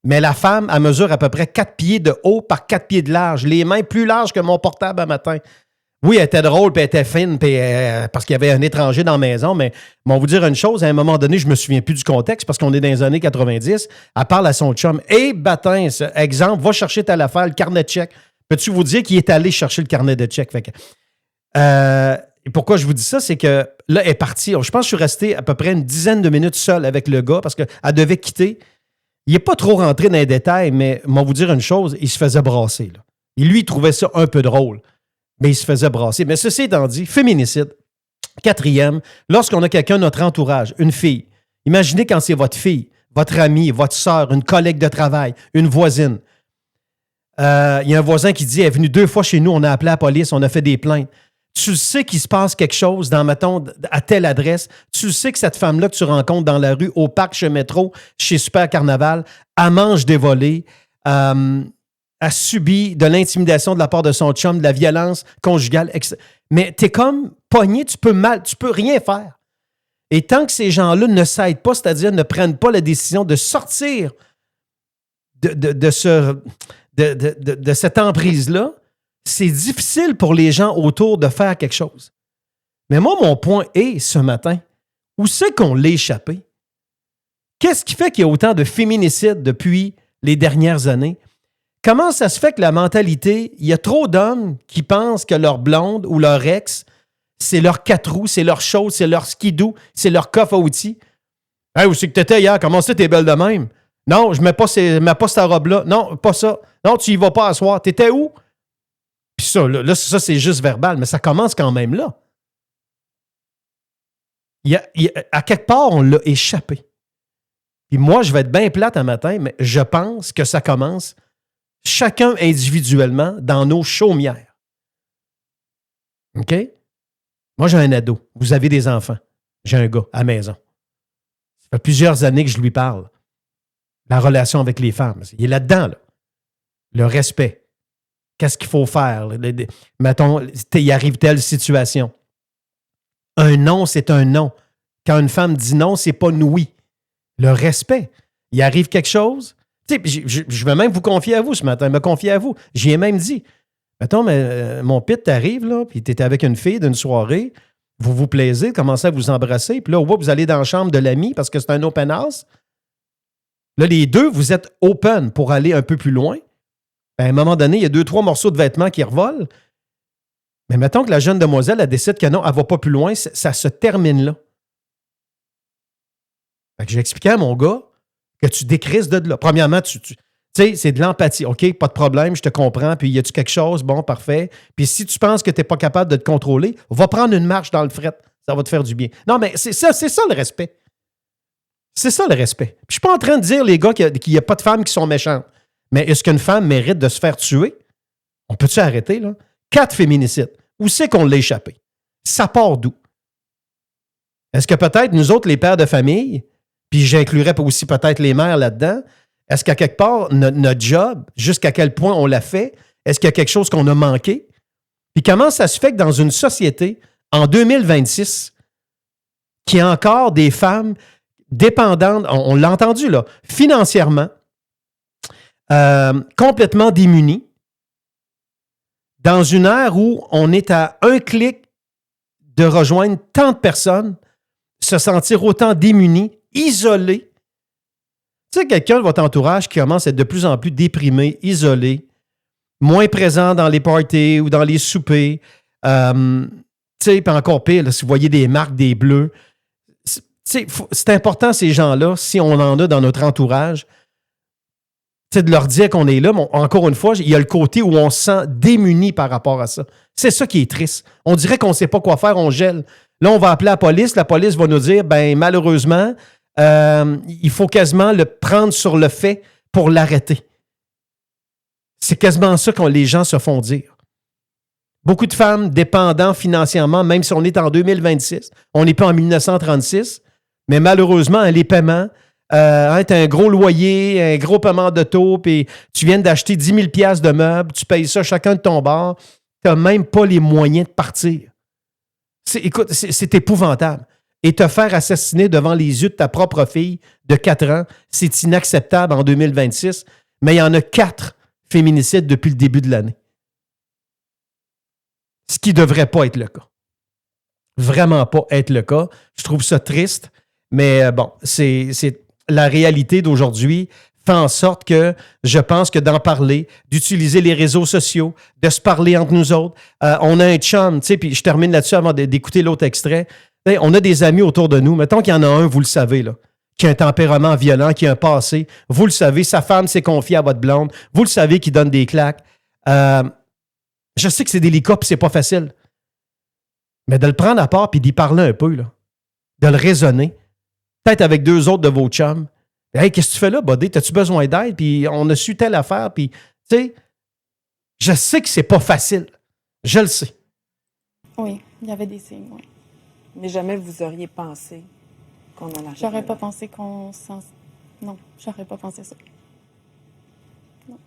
Mais la femme, elle mesure à peu près 4 pieds de haut par 4 pieds de large. Les mains plus larges que mon portable à matin. Oui, elle était drôle, puis elle était fine, puis parce qu'il y avait un étranger dans la maison, mais on va vous dire une chose, à un moment donné, je me souviens plus du contexte, parce qu'on est dans les années 90, elle parle à son chum. Hey, bâtin, exemple, va chercher telle affaire, le carnet de chèques. Peux-tu vous dire qu'il est allé chercher le carnet de chèques? Fait que, et pourquoi je vous dis ça, c'est que là, elle est partie. Je pense que je suis resté à peu près une dizaine de minutes seul avec le gars, parce qu'elle devait quitter. Il n'est pas trop rentré dans les détails, mais on va vous dire une chose, il se faisait brasser. Là. Et lui, il trouvait ça un peu drôle. Mais il se faisait brasser. Mais ceci étant dit, féminicide, 4e, lorsqu'on a quelqu'un de notre entourage, une fille, imaginez quand c'est votre fille, votre amie, votre sœur, une collègue de travail, une voisine. Il y a un voisin qui dit, elle est venue 2 fois chez nous, on a appelé la police, on a fait des plaintes. Tu sais qu'il se passe quelque chose mettons, à telle adresse. Tu sais que cette femme-là que tu rencontres dans la rue, au parc, chez Métro, chez Super Carnaval, elle mange des volets, a subi de l'intimidation de la part de son chum, de la violence conjugale. Mais t'es comme pogné, tu peux rien faire. Et tant que ces gens-là ne s'aident pas, c'est-à-dire ne prennent pas la décision de sortir de cette emprise-là, c'est difficile pour les gens autour de faire quelque chose. Mais moi, mon point est, ce matin, où c'est qu'on l'a échappé? Qu'est-ce qui fait qu'il y a autant de féminicides depuis les dernières années? Comment ça se fait que la mentalité, il y a trop d'hommes qui pensent que leur blonde ou leur ex, c'est leur 4 roues, c'est leur chose, c'est leur skidoo, c'est leur coffre à outils. Hey, où c'est que t'étais hier? Comment ça, t'es belle de même? Non, je mets pas cette robe-là. Non, pas ça. Non, tu y vas pas à soir. T'étais où? Puis ça, là, ça, c'est juste verbal, mais ça commence quand même là. À quelque part, on l'a échappé. Puis moi, je vais être bien plate un matin, mais je pense que ça commence chacun individuellement dans nos chaumières. OK? Moi, j'ai un ado. Vous avez des enfants. J'ai un gars à la maison. Ça fait plusieurs années que je lui parle. La relation avec les femmes. Il est là-dedans, là. Le respect. Qu'est-ce qu'il faut faire? Mettons, il arrive telle situation. Un non, c'est un non. Quand une femme dit non, c'est pas oui. Le respect. Il arrive quelque chose. Tu sais, je vais même vous confier à vous ce matin, me confier à vous. J'y ai même dit, mettons, mon pit t'arrive, là, puis t'es avec une fille d'une soirée, vous vous plaisez, commencez à vous embrasser, puis là, vous allez dans la chambre de l'ami parce que c'est un open house. Là, les deux, vous êtes open pour aller un peu plus loin. Ben, à un moment donné, il y a 2-3 morceaux de vêtements qui revolent. Mais mettons que la jeune demoiselle, elle décide que non, elle ne va pas plus loin, ça se termine là. Fait que j'ai expliqué à mon gars que tu décrisses de là. Premièrement, tu sais, c'est de l'empathie. OK, pas de problème, je te comprends. Puis, y a-tu quelque chose? Bon, parfait. Puis, si tu penses que tu n'es pas capable de te contrôler, va prendre une marche dans le fret. Ça va te faire du bien. Non, mais c'est ça le respect. C'est ça le respect. Puis, je suis pas en train de dire, les gars, qu'il n'y a pas de femmes qui sont méchantes. Mais est-ce qu'une femme mérite de se faire tuer? On peut-tu arrêter, là? 4 féminicides. Où c'est qu'on l'a échappé? Ça part d'où? Est-ce que peut-être nous autres, les pères de famille, puis j'inclurais aussi peut-être les mères là-dedans, est-ce qu'à quelque part, notre job, jusqu'à quel point on l'a fait, est-ce qu'il y a quelque chose qu'on a manqué? Puis comment ça se fait que dans une société, en 2026, qu'il y a encore des femmes dépendantes, on l'a entendu là, financièrement, complètement démunies, dans une ère où on est à un clic de rejoindre tant de personnes, se sentir autant démunis, isolés. Tu sais, quelqu'un de votre entourage qui commence à être de plus en plus déprimé, isolé, moins présent dans les parties ou dans les soupers. Tu sais, puis encore pire, là, si vous voyez des marques, des bleus. C'est important, ces gens-là, si on en a dans notre entourage, de leur dire qu'on est là. Mais encore une fois, il y a le côté où on se sent démuni par rapport à ça. C'est ça qui est triste. On dirait qu'on ne sait pas quoi faire, on gèle. Là, on va appeler la police va nous dire, ben malheureusement, il faut quasiment le prendre sur le fait pour l'arrêter. C'est quasiment ça que les gens se font dire. Beaucoup de femmes dépendantes financièrement, même si on est en 2026, on n'est pas en 1936, mais malheureusement, les paiements, t'as un gros loyer, un gros paiement d'auto, puis tu viens d'acheter 10 000 $ de meubles, tu payes ça chacun de ton bord, tu n'as même pas les moyens de partir. Écoute, c'est épouvantable. Et te faire assassiner devant les yeux de ta propre fille de 4 ans, c'est inacceptable en 2026, mais il y en a 4 féminicides depuis le début de l'année. Ce qui ne devrait pas être le cas. Vraiment pas être le cas. Je trouve ça triste, mais bon, c'est la réalité d'aujourd'hui fait en sorte que je pense que d'en parler, d'utiliser les réseaux sociaux, de se parler entre nous autres. On a un chum, tu sais, puis je termine là-dessus avant d'écouter l'autre extrait. T'sais, on a des amis autour de nous. Mettons qu'il y en a un, vous le savez, là, qui a un tempérament violent, qui a un passé. Vous le savez, sa femme s'est confiée à votre blonde. Vous le savez qu'il donne des claques. Je sais que c'est délicat et c'est pas facile. Mais de le prendre à part puis d'y parler un peu, là, de le raisonner, peut-être avec 2 autres de vos chums. Hey, qu'est-ce que tu fais là, buddy? T'as-tu besoin d'aide? Puis on a su telle affaire. Puis, tu sais, je sais que c'est pas facile. Je le sais. Oui, il y avait des signes, oui. Mais jamais vous auriez pensé qu'on en arriverait. J'aurais pas pensé qu'on s'en... Non, j'aurais pas pensé ça. Non.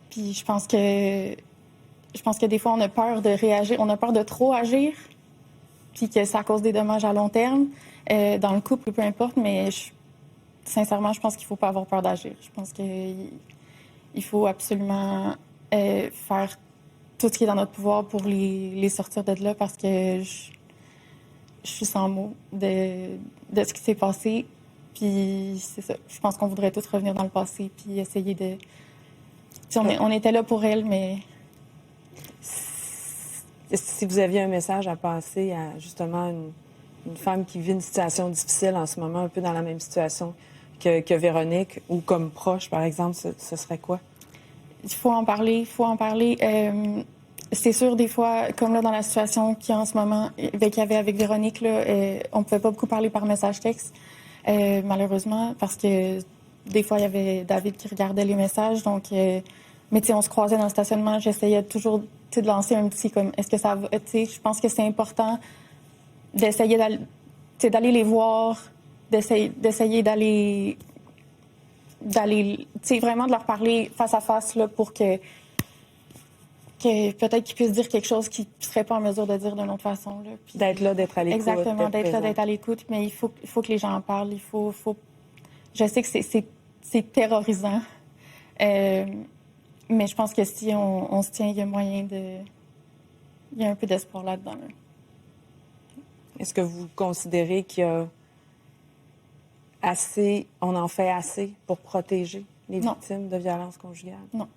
Puis je pense que des fois, on a peur de réagir, on a peur de trop agir, puis que ça cause des dommages à long terme, dans le couple, peu importe, mais sincèrement, je pense qu'il faut pas avoir peur d'agir. Je pense qu'il faut absolument faire tout ce qui est dans notre pouvoir pour les sortir de là, parce que je suis sans mots de ce qui s'est passé. Puis c'est ça. Je pense qu'on voudrait tous revenir dans le passé puis essayer de... On était là pour elle, mais... Si vous aviez un message à passer à justement une femme qui vit une situation difficile en ce moment, un peu dans la même situation que Véronique, ou comme proche, par exemple, ce serait quoi? Il faut en parler, c'est sûr, des fois, comme là, dans la situation qu'il y a en ce moment, qu'il y avait avec Véronique, là, on ne pouvait pas beaucoup parler par message texte, malheureusement, parce que des fois, il y avait David qui regardait les messages, donc... mais tu sais, on se croisait dans le stationnement, j'essayais toujours de lancer un petit comme, est-ce que ça va? Tu sais, je pense que c'est important d'essayer d'aller les voir, d'essayer d'aller, tu sais, vraiment de leur parler face à face, là, pour que peut-être qu'ils puissent dire quelque chose qu'ils ne seraient pas en mesure de dire d'une autre façon. Là. Puis, d'être là, d'être à l'écoute. Exactement, d'être là, d'être à l'écoute. Mais il faut que les gens en parlent. Je sais que c'est terrorisant. Mais je pense que si on se tient, il y a moyen de... Il y a un peu d'espoir là-dedans. Là. Est-ce que vous considérez qu'il y a assez, on en fait assez pour protéger les victimes de violences conjugales? Non.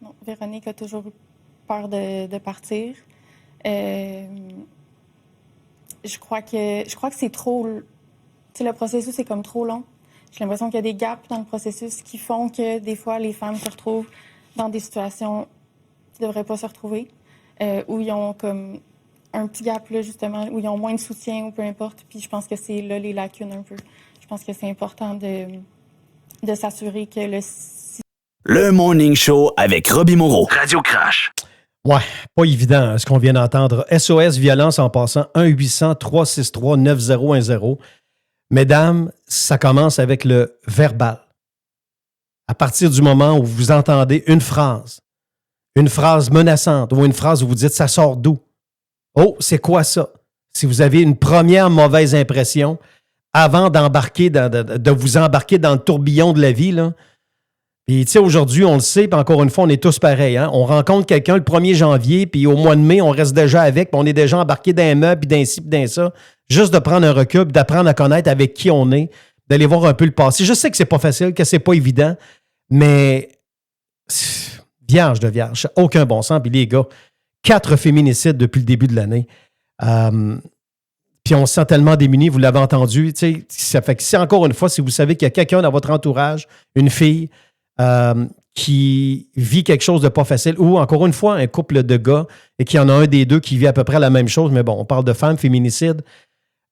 Non. Véronique a toujours eu peur de partir. Je crois que c'est trop... Tu sais, le processus est comme trop long. J'ai l'impression qu'il y a des gaps dans le processus qui font que des fois, les femmes se retrouvent dans des situations qui ne devraient pas se retrouver, où ils ont comme un petit gap, là, justement, où ils ont moins de soutien ou peu importe. Puis je pense que c'est là les lacunes un peu. Je pense que c'est important de s'assurer que Le Morning Show avec Robbie Moreau. Radio Crash. Ouais, pas évident ce qu'on vient d'entendre. SOS Violence en passant 1-800-363-9010. Mesdames, ça commence avec le verbal. À partir du moment où vous entendez une phrase menaçante ou une phrase où vous dites « ça sort d'où ». Oh, c'est quoi ça? Si vous avez une première mauvaise impression, avant d'embarquer de vous embarquer dans le tourbillon de la vie, là. Puis, tu sais, aujourd'hui, on le sait, puis encore une fois, on est tous pareils. Hein? On rencontre quelqu'un le 1er janvier, puis au mois de mai, on reste déjà avec, puis on est déjà embarqué dans un meuble, puis d'un ci, puis d'un ça. Juste de prendre un recul, puis d'apprendre à connaître avec qui on est, d'aller voir un peu le passé. Je sais que c'est pas facile, que c'est pas évident, mais vierge de vierge, aucun bon sens. Puis les gars, 4 féminicides depuis le début de l'année. Puis on se sent tellement démunis, vous l'avez entendu. Ça fait que si encore une fois, si vous savez qu'il y a quelqu'un dans votre entourage, une fille, qui vit quelque chose de pas facile, ou encore une fois, un couple de gars, et qu'il y en a un des deux qui vit à peu près la même chose, mais bon, on parle de femmes, féminicide,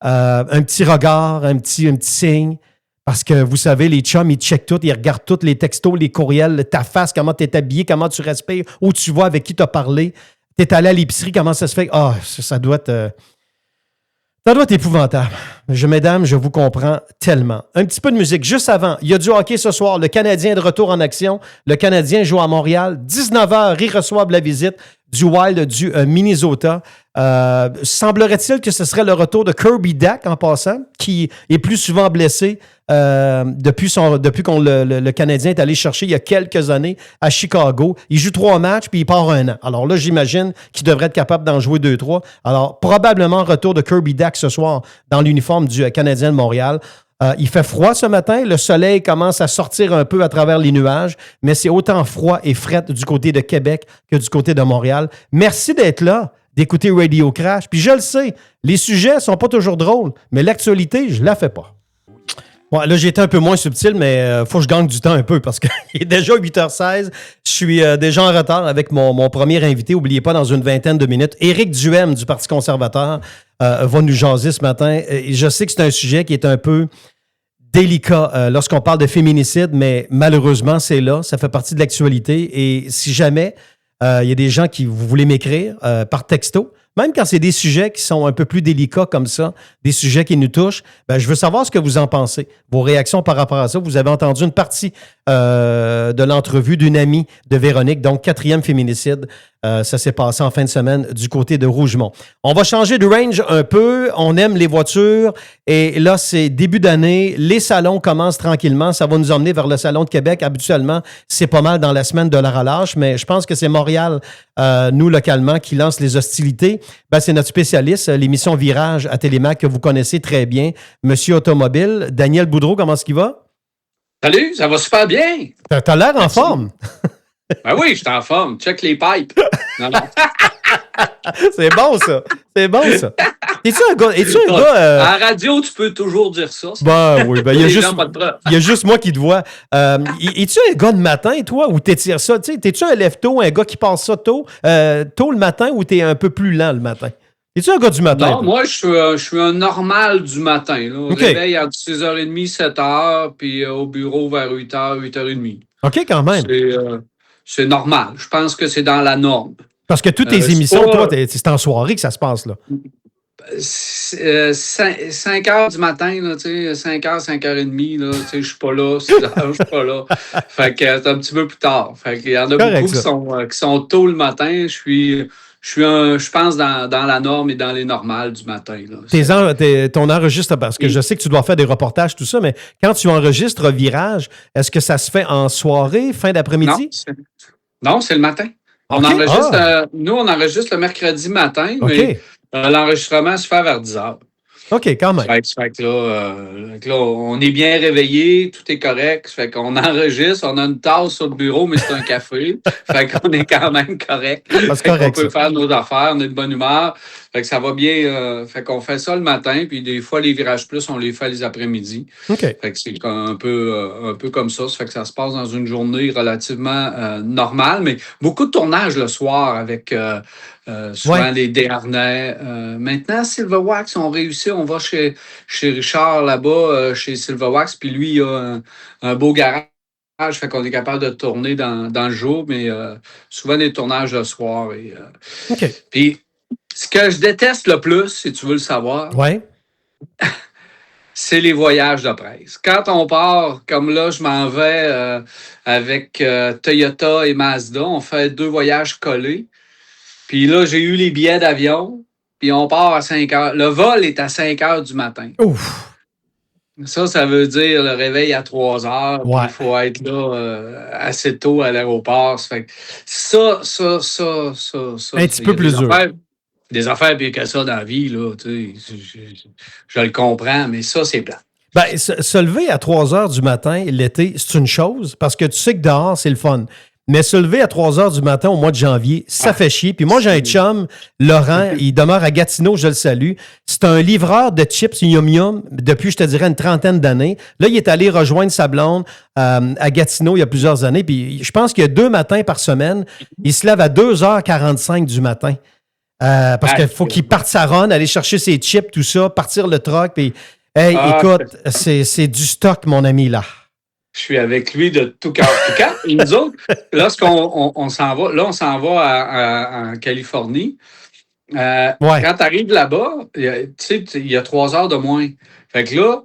un petit regard, un petit signe, parce que vous savez, les chums, ils checkent tout, ils regardent tous les textos, les courriels, ta face, comment tu es habillé, comment tu respires, où tu vas, avec qui tu as parlé, tu es allé à l'épicerie, comment ça se fait? Ah, ça doit être... Ça doit être épouvantable. Mesdames, je vous comprends tellement. Un petit peu de musique. Juste avant, il y a du hockey ce soir. Le Canadien est de retour en action. Le Canadien joue à Montréal. 19h, ils reçoivent la visite du Wild du Minnesota. Semblerait-il que ce serait le retour de Kirby Dach en passant, qui est plus souvent blessé depuis qu'on le Canadien est allé chercher il y a quelques années à Chicago. Il joue 3 matchs puis il part 1 an. Alors là, j'imagine qu'il devrait être capable d'en jouer 2-3. Alors, probablement retour de Kirby Dach ce soir dans l'uniforme du Canadien de Montréal. Il fait froid ce matin. Le soleil commence à sortir un peu à travers les nuages, mais c'est autant froid et fret du côté de Québec que du côté de Montréal. Merci d'être là, d'écouter Radio Crash. Puis je le sais, les sujets ne sont pas toujours drôles, mais l'actualité, je la fais pas. Ouais, là, j'ai été un peu moins subtil, mais faut que je gagne du temps un peu parce qu'il est déjà 8h16. Je suis déjà en retard avec mon premier invité. N'oubliez pas, dans une vingtaine de minutes, Éric Duhem du Parti conservateur va nous jaser ce matin. Et je sais que c'est un sujet qui est un peu délicat lorsqu'on parle de féminicide, mais malheureusement, c'est là. Ça fait partie de l'actualité. Et si jamais il y a des gens qui vous voulez m'écrire par texto, même quand c'est des sujets qui sont un peu plus délicats comme ça, des sujets qui nous touchent, ben, je veux savoir ce que vous en pensez, vos réactions par rapport à ça. Vous avez entendu une partie de l'entrevue d'une amie de Véronique, donc 4e féminicide. Ça s'est passé en fin de semaine du côté de Rougemont. On va changer de range un peu. On aime les voitures. Et là, c'est début d'année. Les salons commencent tranquillement. Ça va nous emmener vers le Salon de Québec. Habituellement, c'est pas mal dans la semaine de la relâche, mais je pense que c'est Montréal, nous, localement, qui lance les hostilités. Ben, c'est notre spécialiste, l'émission Virage à Télémac, que vous connaissez très bien, Monsieur Automobile. Daniel Boudreau, comment est-ce qu'il va? Salut, ça va super bien. T'as l'air en forme. Ben oui, je suis en forme. Check les pipes. Non. C'est bon, ça. C'est bon, ça. Es-tu un gars... À la radio, tu peux toujours dire ça. Ben oui, ben il y a juste moi qui te vois. Es-tu un gars de matin, toi, ou t'étires ça? T'es-tu un lève-tôt, un gars qui passe ça tôt le matin, ou t'es un peu plus lent le matin? Es-tu un gars du matin? Non, moi, je suis un normal du matin. Là. Au réveil entre 6h30, 7h, puis au bureau vers 8h, 8h30. OK, quand même. C'est normal. Je pense que c'est dans la norme. Parce que toutes tes émissions, toi, c'est en soirée que ça se passe, là. 5 heures du matin, là, 5h, 5h30, là, je suis pas là, 6h, je suis pas là. Fait que c'est un petit peu plus tard. Fait qu'il y en a beaucoup qui sont tôt le matin. Je je pense, dans la norme et dans les normales du matin. Là. Ton enregistrement, parce que je sais que tu dois faire des reportages, tout ça, mais quand tu enregistres Virage, est-ce que ça se fait en soirée, fin d'après-midi? Non, c'est le matin. On enregistre, nous, on enregistre le mercredi matin, mais l'enregistrement se fait vers 10 heures. OK, quand même. Fait que là, on est bien réveillé, tout est correct. Fait qu'on enregistre, on a une tasse sur le bureau, mais c'est un café. Fait qu'on est quand même correct. C'est correct, on peut faire nos affaires, on est de bonne humeur. Fait que ça va bien. Fait qu'on fait ça le matin, puis des fois, les virages plus, on les fait les après-midi. OK. Fait que c'est un peu comme ça. Ça fait que ça se passe dans une journée relativement normale, mais beaucoup de tournages le soir avec souvent les Desharnais. Maintenant, Silverwax, on réussit. On va chez Richard là-bas, chez Silverwax, puis lui, il a un beau garage. Fait qu'on est capable de tourner dans le jour, mais souvent des tournages le soir. OK. Puis, ce que je déteste le plus, si tu veux le savoir, c'est les voyages de presse. Quand on part, comme là, je m'en vais avec Toyota et Mazda, on fait 2 voyages collés. Puis là, j'ai eu les billets d'avion, puis on part à 5 heures. Le vol est à 5 heures du matin. Ouf! Ça veut dire le réveil à 3 heures. Il faut être là assez tôt à l'aéroport. Ça fait que ça. Un petit peu plus dur. Des affaires pires que ça dans la vie, là, tu sais, je le comprends, mais ça, c'est plat. Ben, se lever à 3 heures du matin l'été, c'est une chose, parce que tu sais que dehors, c'est le fun. Mais se lever à 3 heures du matin au mois de janvier, ça fait chier. Puis moi, j'ai un chum, Laurent, il demeure à Gatineau, je le salue. C'est un livreur de chips yum-yum depuis, je te dirais, une trentaine d'années. Là, il est allé rejoindre sa blonde à Gatineau il y a plusieurs années. Puis je pense qu'il y a 2 matins par semaine. Il se lève à 2h45 du matin. Parce qu'il faut qu'il parte sa run, aller chercher ses chips, tout ça, partir le truck. Puis, écoute, c'est du stock, mon ami, là. Je suis avec lui de tout cœur. Et nous autres, lorsqu'on s'en va, là, on s'en va en Californie. Quand tu arrives là-bas, tu sais, il y a 3 heures de moins. Fait que là,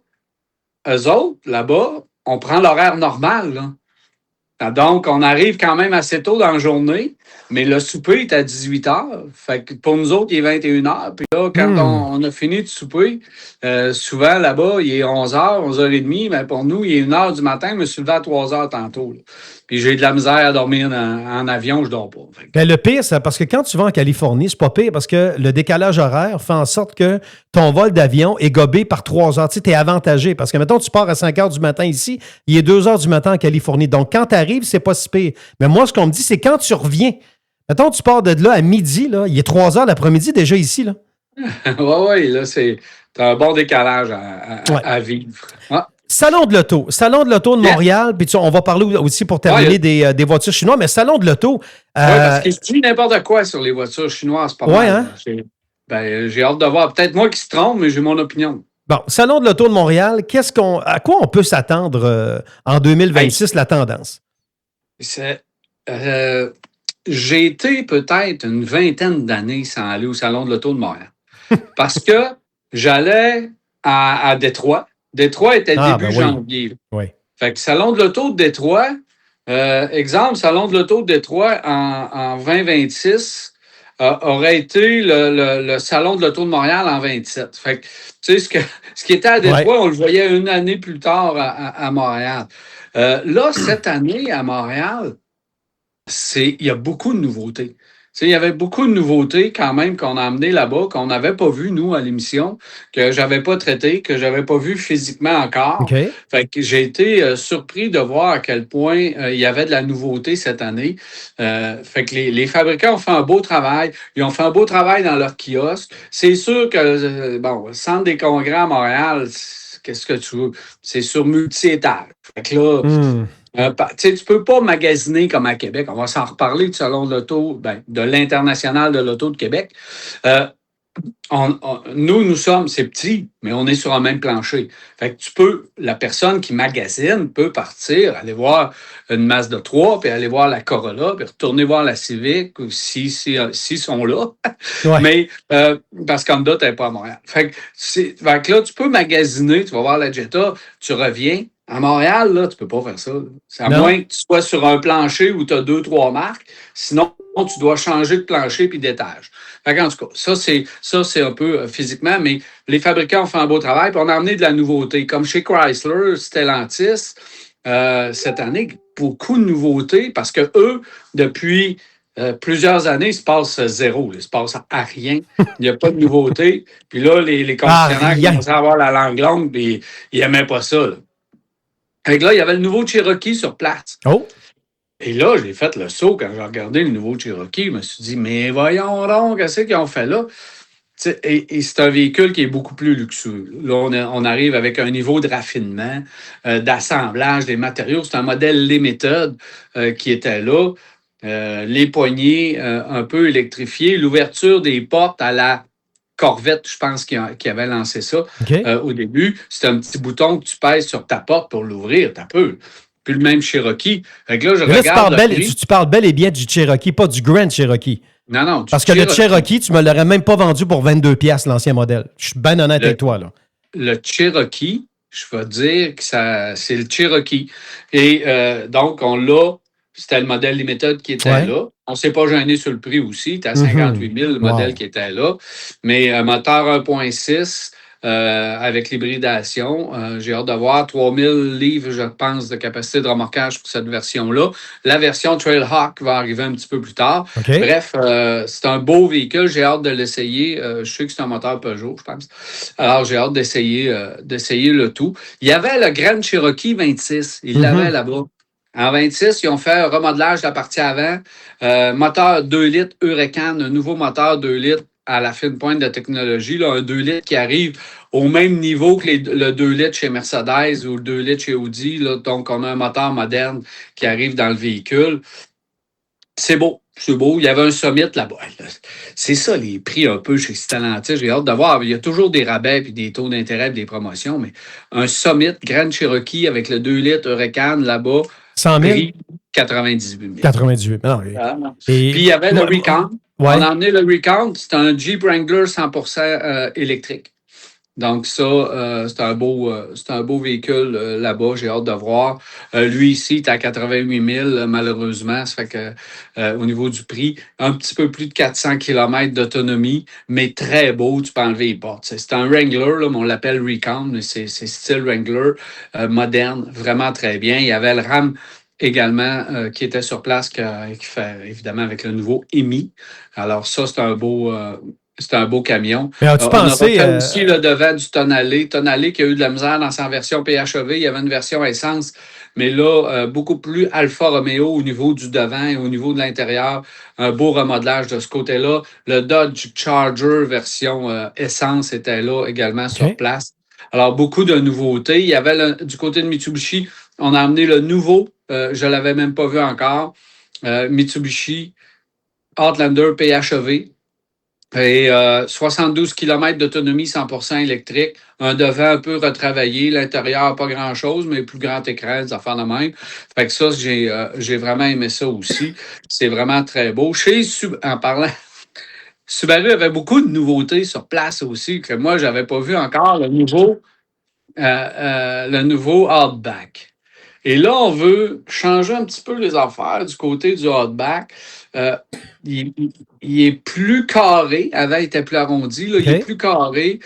eux autres, là-bas, on prend l'horaire normal, là. Donc, on arrive quand même assez tôt dans la journée, mais le souper est à 18 heures. Fait que pour nous autres, il est 21 heures. Puis là, quand on a fini de souper, souvent là-bas, il est 11 heures, 11h30. Mais pour nous, il est 1 heure du matin. Je me suis levé à 3 heures tantôt. Là. Puis j'ai de la misère à dormir en avion, je dors pas. Ben, le pire, c'est parce que quand tu vas en Californie, c'est pas pire parce que le décalage horaire fait en sorte que ton vol d'avion est gobé par 3 heures. Tu sais, t'es avantagé parce que, mettons, tu pars à 5 heures du matin ici, il est 2 heures du matin en Californie. Donc, quand tu arrives, c'est pas si pire. Mais moi, ce qu'on me dit, c'est quand tu reviens. Mettons, tu pars de là à midi, là, il est 3 heures l'après-midi déjà ici, là. Oui, là, t'as un bon décalage à vivre. Ouais. Salon de l'auto de Montréal, puis on va parler aussi pour terminer des voitures chinoises, mais salon de l'auto. Oui, parce qu'il se dit n'importe quoi sur les voitures chinoises, pas mal. Hein? J'ai hâte de voir. Peut-être moi qui se trompe, mais j'ai mon opinion. Bon, salon de l'auto de Montréal, à quoi on peut s'attendre en 2026, la tendance? J'ai été peut-être une vingtaine d'années sans aller au salon de l'auto de Montréal. Parce que j'allais à Détroit. Détroit était début janvier. Oui. Fait que Salon de l'auto de Détroit, exemple, Salon de l'auto de Détroit en 2026 aurait été le Salon de l'auto de Montréal en 27. Fait que, tu sais, ce qui était à Détroit, on le voyait une année plus tard à Montréal. Là, cette année, à Montréal, il y a beaucoup de nouveautés. Il y avait beaucoup de nouveautés quand même qu'on a amenées là-bas, qu'on n'avait pas vu, nous, à l'émission, que je n'avais pas traité, que je n'avais pas vu physiquement encore. Okay. Fait que j'ai été surpris de voir à quel point il y avait de la nouveauté cette année. Fait que les fabricants ont fait un beau travail. Ils ont fait un beau travail dans leur kiosque. C'est sûr que, le Centre des congrès à Montréal, qu'est-ce que tu veux? C'est sur multi-étages. Fait que là... tu ne peux pas magasiner comme à Québec. On va s'en reparler du Salon de l'auto, de l'International de l'auto de Québec. Nous sommes, c'est petit, mais on est sur un même plancher. Fait que la personne qui magasine peut partir, aller voir une Mazda 3, puis aller voir la Corolla, puis retourner voir la Civic, s'ils sont là. Ouais. Mais, parce qu'Honda, tu n'es pas à Montréal. Fait que là, tu peux magasiner, tu vas voir la Jetta, tu reviens, À Montréal, là, tu peux pas faire ça. C'est à Non. moins que tu sois sur un plancher où tu as 2-3 marques. Sinon, tu dois changer de plancher puis d'étage. Fait qu'en tout cas, ça, c'est un peu physiquement, mais les fabricants ont fait un beau travail. Puis on a amené de la nouveauté. Comme chez Chrysler, Stellantis, cette année, beaucoup de nouveautés parce que eux, depuis plusieurs années, il se passe zéro. Il se passe à rien. Il n'y a pas de nouveauté. Puis là, les concessionnaires rien. commençaient à avoir la langue longue, puis ils n'aimaient pas ça. Là. Fait que là, il y avait le nouveau Cherokee sur place. Oh! Et là, j'ai fait le saut quand j'ai regardé le nouveau Cherokee. Je me suis dit, mais voyons donc, qu'est-ce qu'ils ont fait là? Et c'est un véhicule qui est beaucoup plus luxueux. Là, on arrive avec un niveau de raffinement, d'assemblage des matériaux. C'est un modèle Limited qui était là. Les poignées un peu électrifiées. L'ouverture des portes à la Corvette, je pense, qui avait lancé ça au début. C'est un petit bouton que tu pèses sur ta porte pour l'ouvrir. T'as peu. Puis le même Cherokee. Fait que là, tu parles bel et bien du Cherokee, pas du Grand Cherokee. Non. Parce que le Cherokee, tu me l'aurais même pas vendu pour 22$, l'ancien modèle. Je suis bien honnête avec toi, là. Le Cherokee, je vais dire que c'est le Cherokee. Et donc, on l'a. C'était le modèle Limited qui était là. On ne s'est pas gêné sur le prix aussi. C'était à 58 000, le modèle qui était là. Mais moteur 1.6 avec l'hybridation. J'ai hâte de voir 3000 livres, je pense, de capacité de remorquage pour cette version-là. La version Trailhawk va arriver un petit peu plus tard. Bref, c'est un beau véhicule. J'ai hâte de l'essayer. Je sais que c'est un moteur Peugeot, je pense. Alors, j'ai hâte d'essayer le tout. Il y avait le Grand Cherokee 26. Il l'avait là-bas. En 26, ils ont fait un remodelage de la partie avant. Moteur 2 litres Huracan, un nouveau moteur 2 litres à la fine pointe de technologie. Là, un 2 litres qui arrive au même niveau que le 2 litres chez Mercedes ou le 2 litres chez Audi. Là. Donc, on a un moteur moderne qui arrive dans le véhicule. C'est beau. C'est beau. Il y avait un Summit là-bas. C'est ça, les prix un peu chez Stellantis. J'ai hâte de voir. Il y a toujours des rabais puis des taux d'intérêt et des promotions, mais un Summit Grand Cherokee avec le 2 litres Huracan là-bas, 100 000? 98 000. 98 000. Puis il y avait le Recon. On a emmené le Recon. C'est un Jeep Wrangler 100% électrique. Donc ça, c'est un beau véhicule là-bas. J'ai hâte de voir. Lui ici, il est à 88 000 malheureusement. Ça fait que au niveau du prix, un petit peu plus de 400 km d'autonomie, mais très beau. Tu peux enlever les portes. C'est un Wrangler, là, mais on l'appelle Recon, mais c'est style Wrangler moderne, vraiment très bien. Il y avait le RAM également qui était sur place, qui fait évidemment avec le nouveau EMI. Alors ça, c'est un beau camion. Mais as-tu pensé... On a aussi le devant du Tonale. Tonale qui a eu de la misère dans sa version PHEV. Il y avait une version essence, mais là, beaucoup plus Alfa Romeo au niveau du devant et au niveau de l'intérieur. Un beau remodelage de ce côté-là. Le Dodge Charger version essence était là également sur place. Alors, beaucoup de nouveautés. Il y avait du côté de Mitsubishi, on a amené le nouveau, je ne l'avais même pas vu encore, Mitsubishi Outlander PHEV. Et 72 km d'autonomie 100% électrique, un devant un peu retravaillé, l'intérieur pas grand-chose, mais plus grand écran, des affaires de même. Fait que ça, j'ai vraiment aimé ça aussi. C'est vraiment très beau. En parlant, Subaru avait beaucoup de nouveautés sur place aussi, que moi, je n'avais pas vu encore, le nouveau Outback. Et là, on veut changer un petit peu les affaires du côté du Outback. Il est plus carré. Avant, il était plus arrondi. Là, il est plus carré.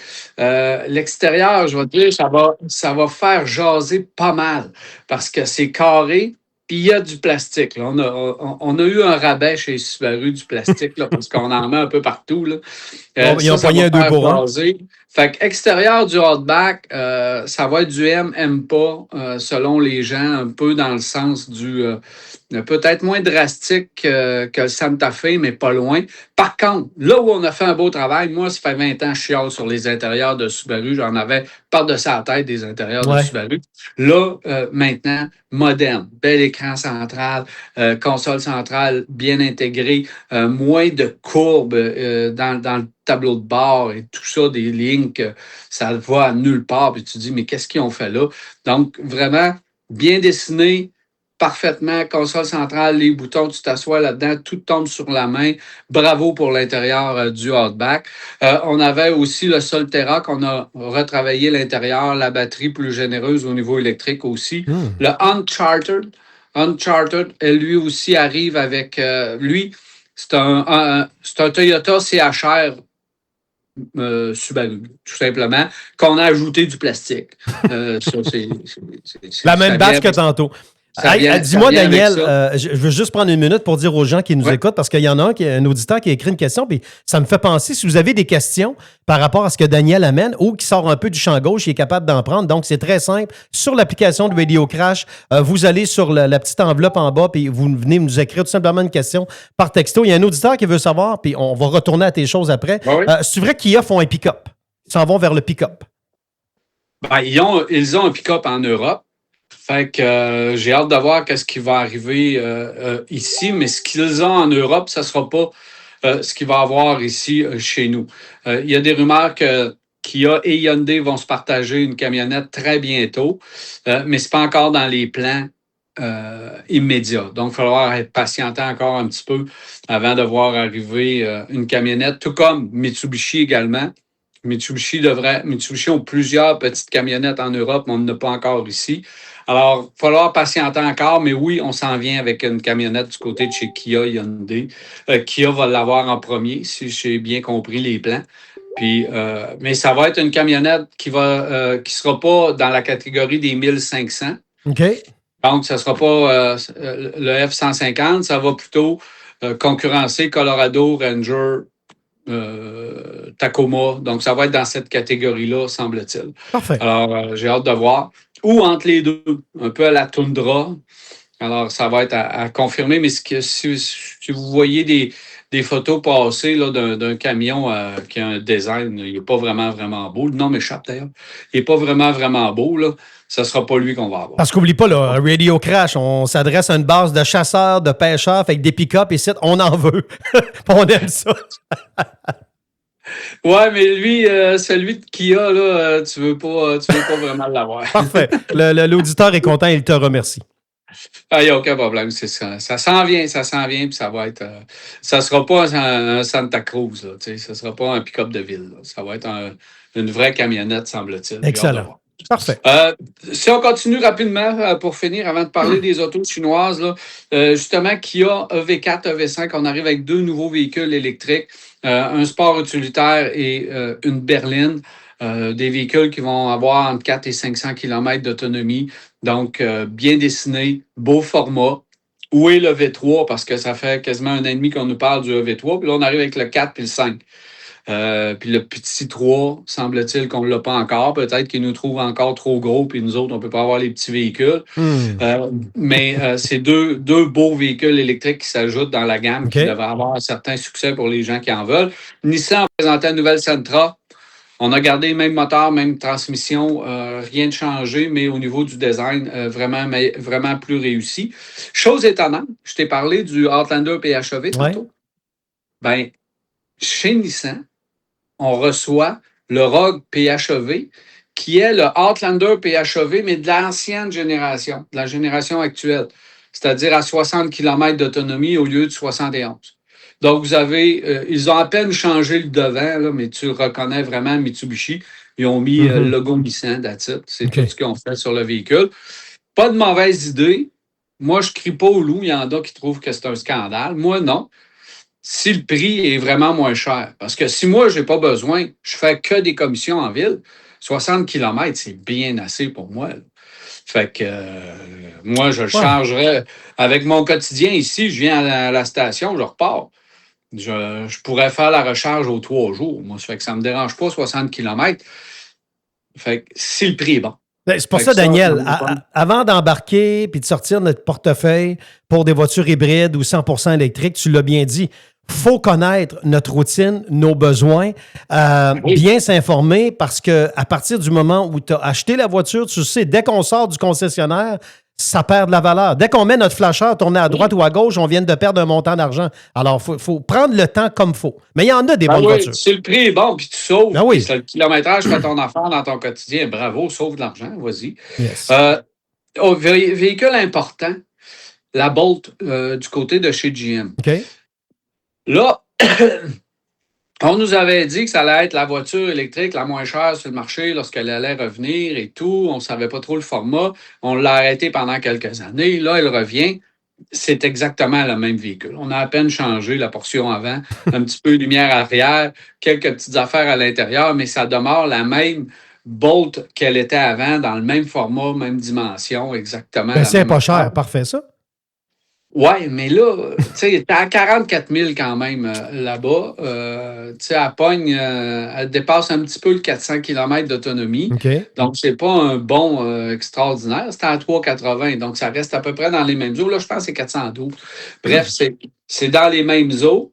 L'extérieur, je vais te dire, ça va faire jaser pas mal parce que c'est carré. Puis il y a du plastique. Là. On a eu un rabais chez Subaru du plastique là, parce qu'on en met un peu partout. Là. Ils ont pogné un 2 pour 1. Fait que extérieur du Outback, ça va être du aime pas, selon les gens, un peu dans le sens du peut-être moins drastique que le Santa Fe, mais pas loin. Par contre, là où on a fait un beau travail, moi, ça fait 20 ans que je chiale sur les intérieurs de Subaru. J'en avais par-dessus la tête des intérieurs de Subaru. Là, maintenant, moderne. Bel écran central, console centrale bien intégrée, moins de courbes dans le tableau de bord et tout ça, des lignes que ça ne va à nulle part. Puis tu te dis, mais qu'est-ce qu'ils ont fait là? Donc, vraiment, bien dessiné, parfaitement, console centrale, les boutons, tu t'assois là-dedans, tout tombe sur la main. Bravo pour l'intérieur du Outback. On avait aussi le Solterra qu'on a retravaillé l'intérieur, la batterie plus généreuse au niveau électrique aussi. Le Uncharted, lui aussi arrive avec... lui, c'est un Toyota CHR Subaru, tout simplement, qu'on a ajouté du plastique. Ça, la même base que tantôt. Dis-moi, Daniel, je veux juste prendre une minute pour dire aux gens qui nous écoutent, parce qu'il y en a un auditeur qui a écrit une question, puis ça me fait penser, si vous avez des questions par rapport à ce que Daniel amène ou qui sort un peu du champ gauche, il est capable d'en prendre. Donc, c'est très simple. Sur l'application de Radio Crash, vous allez sur la petite enveloppe en bas, puis vous venez nous écrire tout simplement une question par texto. Il y a un auditeur qui veut savoir, puis on va retourner à tes choses après. C'est vrai qu'IA font un pick-up. Ils s'en vont vers le pick-up. Ben, ils ont un pick-up en Europe. Fait que j'ai hâte de voir ce qui va arriver ici, mais ce qu'ils ont en Europe, ça ne sera pas ce qu'il va y avoir ici chez nous. Il y a des rumeurs que Kia et Hyundai vont se partager une camionnette très bientôt, mais ce n'est pas encore dans les plans immédiats. Donc, il va falloir être patienté encore un petit peu avant de voir arriver une camionnette, tout comme Mitsubishi également. Mitsubishi ont plusieurs petites camionnettes en Europe, mais on n'en a pas encore ici. Alors, il va falloir patienter encore, mais oui, on s'en vient avec une camionnette du côté de chez Kia Hyundai. Kia va l'avoir en premier, si j'ai bien compris les plans. Puis, mais ça va être une camionnette qui sera pas dans la catégorie des 1500. OK. Donc, ça ne sera pas le F-150, ça va plutôt concurrencer Colorado, Ranger, Tacoma. Donc, ça va être dans cette catégorie-là, semble-t-il. Parfait. Alors, j'ai hâte de voir. Ou entre les deux, un peu à la toundra. Alors, ça va être à confirmer. Mais si vous voyez des photos passer là, d'un camion qui a un design, il n'est pas vraiment, vraiment beau. Le nom m'échappe d'ailleurs. Il n'est pas vraiment, vraiment beau. Là. Ça ne sera pas lui qu'on va avoir. Parce qu'oublie pas, là, Radio Crash, on s'adresse à une base de chasseurs, de pêcheurs, avec des pick-up ici, on en veut. On aime ça. Ouais, mais lui, celui qui a, là, tu veux pas vraiment l'avoir. Parfait. L'auditeur est content, il te remercie. Il n'y a aucun problème, c'est ça. Ça s'en vient, puis ça va être... ça ne sera pas un Santa Cruz, là, ça ne sera pas un pick-up de ville. Là. Ça va être une vraie camionnette, semble-t-il. Excellent. Parfait. Si on continue rapidement, pour finir, avant de parler des autos chinoises, là, justement, Kia EV4, EV5, on arrive avec 2 nouveaux véhicules électriques, un sport utilitaire et une berline. Des véhicules qui vont avoir entre 4 et 500 km d'autonomie. Donc, bien dessiné, beau format. Où est le V3? Parce que ça fait quasiment 1 an et demi qu'on nous parle du V3. Puis là, on arrive avec le 4 puis le 5. Puis le petit 3, semble-t-il qu'on ne l'a pas encore. Peut-être qu'il nous trouve encore trop gros, puis nous autres, on ne peut pas avoir les petits véhicules. Mais c'est deux beaux véhicules électriques qui s'ajoutent dans la gamme qui devraient avoir un certain succès pour les gens qui en veulent. Nissan a présenté la nouvelle Sentra. On a gardé le même moteur, même transmission, rien de changé, mais au niveau du design, vraiment plus réussi. Chose étonnante, je t'ai parlé du Outlander PHEV tantôt. Ben, chez Nissan, on reçoit le Rogue PHEV, qui est le Outlander PHEV, mais de l'ancienne génération, de la génération actuelle, c'est-à-dire à 60 km d'autonomie au lieu de 71. Donc, vous avez, ils ont à peine changé le devant, là, mais tu reconnais vraiment Mitsubishi. Ils ont mis le logo Nissan, that's it. C'est tout ce qu'ils ont fait sur le véhicule. Pas de mauvaise idée. Moi, je ne crie pas au loup. Il y en a qui trouvent que c'est un scandale. Moi, non. Si le prix est vraiment moins cher. Parce que si moi, je n'ai pas besoin, je fais que des commissions en ville, 60 km, c'est bien assez pour moi. Là. Fait que moi, je le chargerais. Avec mon quotidien ici, je viens à la station, je repars. Je pourrais faire la recharge aux 3 jours. Moi, ça fait que ça ne me dérange pas, 60 km. Fait que si le prix est bon. C'est pour ça, Daniel, avant d'embarquer puis de sortir notre portefeuille pour des voitures hybrides ou 100% électriques, tu l'as bien dit, il faut connaître notre routine, nos besoins, bien s'informer parce qu'à partir du moment où tu as acheté la voiture, tu sais, dès qu'on sort du concessionnaire, ça perd de la valeur. Dès qu'on met notre flasheur tourné à droite ou à gauche, on vient de perdre un montant d'argent. Alors, il faut prendre le temps comme il faut. Mais il y en a des bonnes voitures. Si le prix est bon, puis tu sauves, le kilométrage fait ton affaire dans ton quotidien, bravo, sauve de l'argent, vas-y. Yes. Véhicule important, la Bolt du côté de chez GM. OK. Là, on nous avait dit que ça allait être la voiture électrique la moins chère sur le marché lorsqu'elle allait revenir et tout. On ne savait pas trop le format. On l'a arrêté pendant quelques années. Là, elle revient. C'est exactement le même véhicule. On a à peine changé la portion avant, un petit peu de lumière arrière, quelques petites affaires à l'intérieur, mais ça demeure la même Bolt qu'elle était avant, dans le même format, même dimension, exactement. Ben, c'est même pas cher. affaire. Parfait, ça. Oui, mais là, tu sais, t'es à 44 000 quand même là-bas. Tu sais, elle pogne, elle dépasse un petit peu le 400 km d'autonomie. OK. Donc, c'est pas un bon extraordinaire. C'était à 3,80. Donc, ça reste à peu près dans les mêmes eaux. Là, je pense que c'est 412. Bref, c'est dans les mêmes eaux.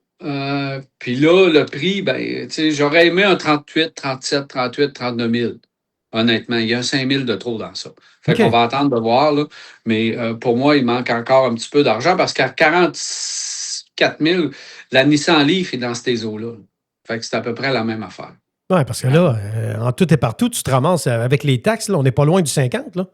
Puis là, le prix, ben, tu sais, j'aurais aimé un 38, 37, 38, 39 000. Honnêtement, il y a un 5 000 de trop dans ça. Fait qu'on va attendre de voir, là. Mais pour moi, il manque encore un petit peu d'argent parce qu'à 44 000, la Nissan Leaf est dans ces eaux-là. Fait que c'est à peu près la même affaire. Oui, parce que là, en tout et partout, tu te ramasses avec les taxes, là, on n'est pas loin du 50, là.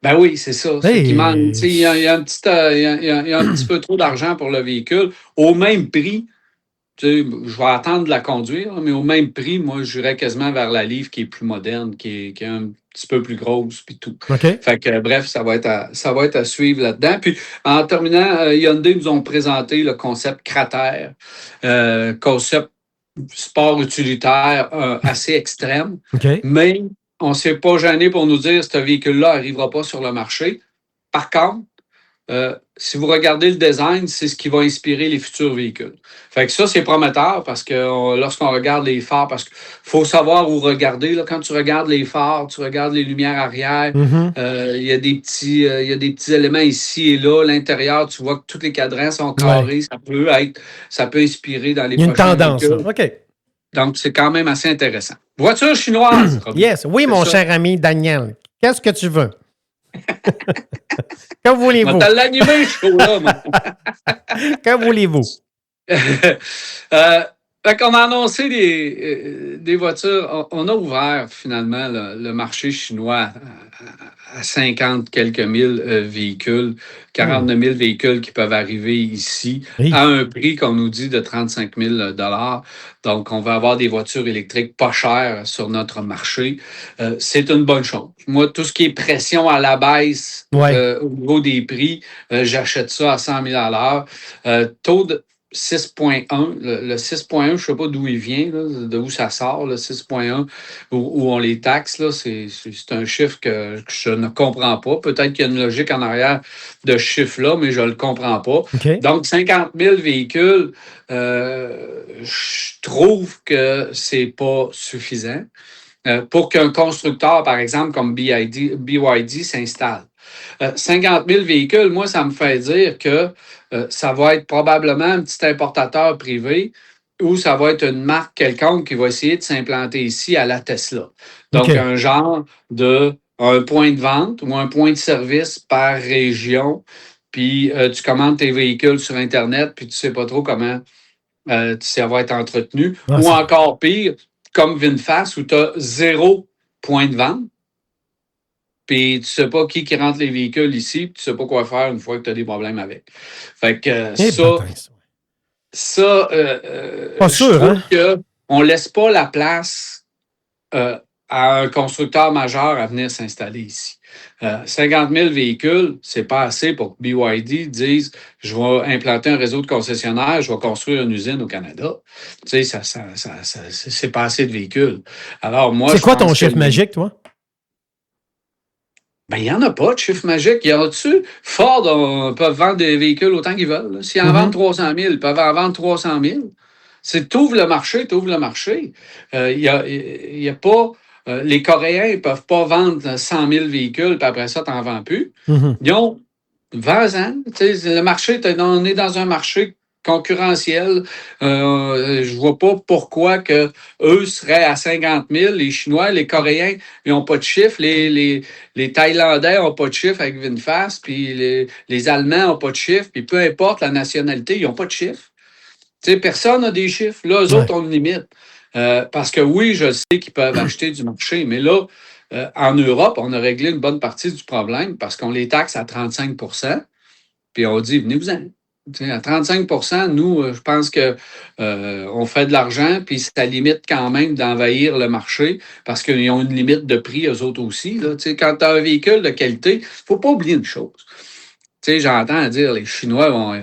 Ben oui, c'est ça. Hey. Il y a un petit peu trop d'argent pour le véhicule. Au même prix, tu sais, je vais attendre de la conduire, mais au même prix, moi, j'irais quasiment vers la Leaf qui est plus moderne, qui est un petit peu plus grosse, puis tout. OK. Fait que, bref, ça va être à suivre là-dedans. Puis, en terminant, Hyundai nous ont présenté le concept Cratère, concept sport utilitaire assez extrême, OK. mais on ne s'est pas gêné pour nous dire que ce véhicule-là n'arrivera pas sur le marché. Par contre, si vous regardez le design, c'est ce qui va inspirer les futurs véhicules. Fait que ça, c'est prometteur parce que lorsqu'on regarde les phares, parce qu'il faut savoir où regarder. Là, quand tu regardes les phares, tu regardes les lumières arrière, il y a des petits éléments ici et là. L'intérieur, tu vois que tous les cadrans sont carrés. Ouais. Ça peut inspirer dans les prochains véhicules. Il y a une tendance. OK. Donc, c'est quand même assez intéressant. Voiture chinoise. Yes. Oui, mon cher ami Daniel. Qu'est-ce que tu veux? Que voulez-vous? T'as l'animé chaud, là. Que voulez-vous? Fait qu'on a annoncé des voitures. On a ouvert finalement le marché chinois à 50 quelques mille véhicules, 49 000 véhicules qui peuvent arriver ici à un prix qu'on nous dit de 35 000 $. Donc, on va avoir des voitures électriques pas chères sur notre marché. C'est une bonne chose. Moi, tout ce qui est pression à la baisse au niveau des prix, j'achète ça à 100 000 $. Taux de 6.1, le 6.1, je ne sais pas d'où il vient, là, d'où ça sort, le 6.1, où on les taxe, là, c'est un chiffre que je ne comprends pas. Peut-être qu'il y a une logique en arrière de ce chiffre-là, mais je ne le comprends pas. Okay. Donc, 50 000 véhicules, je trouve que ce n'est pas suffisant pour qu'un constructeur, par exemple, comme BYD s'installe. 50 000 véhicules, moi, ça me fait dire que ça va être probablement un petit importateur privé ou ça va être une marque quelconque qui va essayer de s'implanter ici à la Tesla. Donc, un genre un point de vente ou un point de service par région, puis tu commandes tes véhicules sur Internet, puis tu ne sais pas trop comment ça va être entretenu. Ou encore pire, comme VinFast, où tu as 0 point de vente, puis tu ne sais pas qui rentre les véhicules ici, puis tu ne sais pas quoi faire une fois que tu as des problèmes avec. Fait que pas sûr, hein? On ne laisse pas la place à un constructeur majeur à venir s'installer ici. 50 000 véhicules, c'est pas assez pour que BYD dise « Je vais implanter un réseau de concessionnaires, je vais construire une usine au Canada. » Tu sais, c'est pas assez de véhicules. Alors moi, c'est quoi ton chiffre magique, toi? Ben, il n'y en a pas de chiffre magique. Y a-tu? Ford peuvent vendre des véhicules autant qu'ils veulent. S'ils en vendent 300 000, ils peuvent en vendre 300 000. C'est t'ouvres le marché, t'ouvres le marché. Y a pas... les Coréens ne peuvent pas vendre 100 000 véhicules, puis après ça, tu n'en vends plus. Ils ont 20 ans. Le marché, on est dans un marché concurrentiel. Je vois pas pourquoi que eux seraient à 50 000. Les Chinois, les Coréens, ils n'ont pas de chiffre. Les Thaïlandais n'ont pas de chiffre avec VinFast. Puis les Allemands n'ont pas de chiffre. Puis peu importe la nationalité, ils n'ont pas de chiffre. Personne n'a des chiffres. Là, eux autres ont une limite. Parce que oui, je sais qu'ils peuvent acheter du marché, mais là, en Europe, on a réglé une bonne partie du problème parce qu'on les taxe à 35 %. puis on dit, venez-vous-en. À 35 nous, je pense que on fait de l'argent, puis ça limite quand même d'envahir le marché parce qu'ils ont une limite de prix, eux autres aussi. Là. Quand tu as un véhicule de qualité, il ne faut pas oublier une chose. J'entends dire les Chinois vont.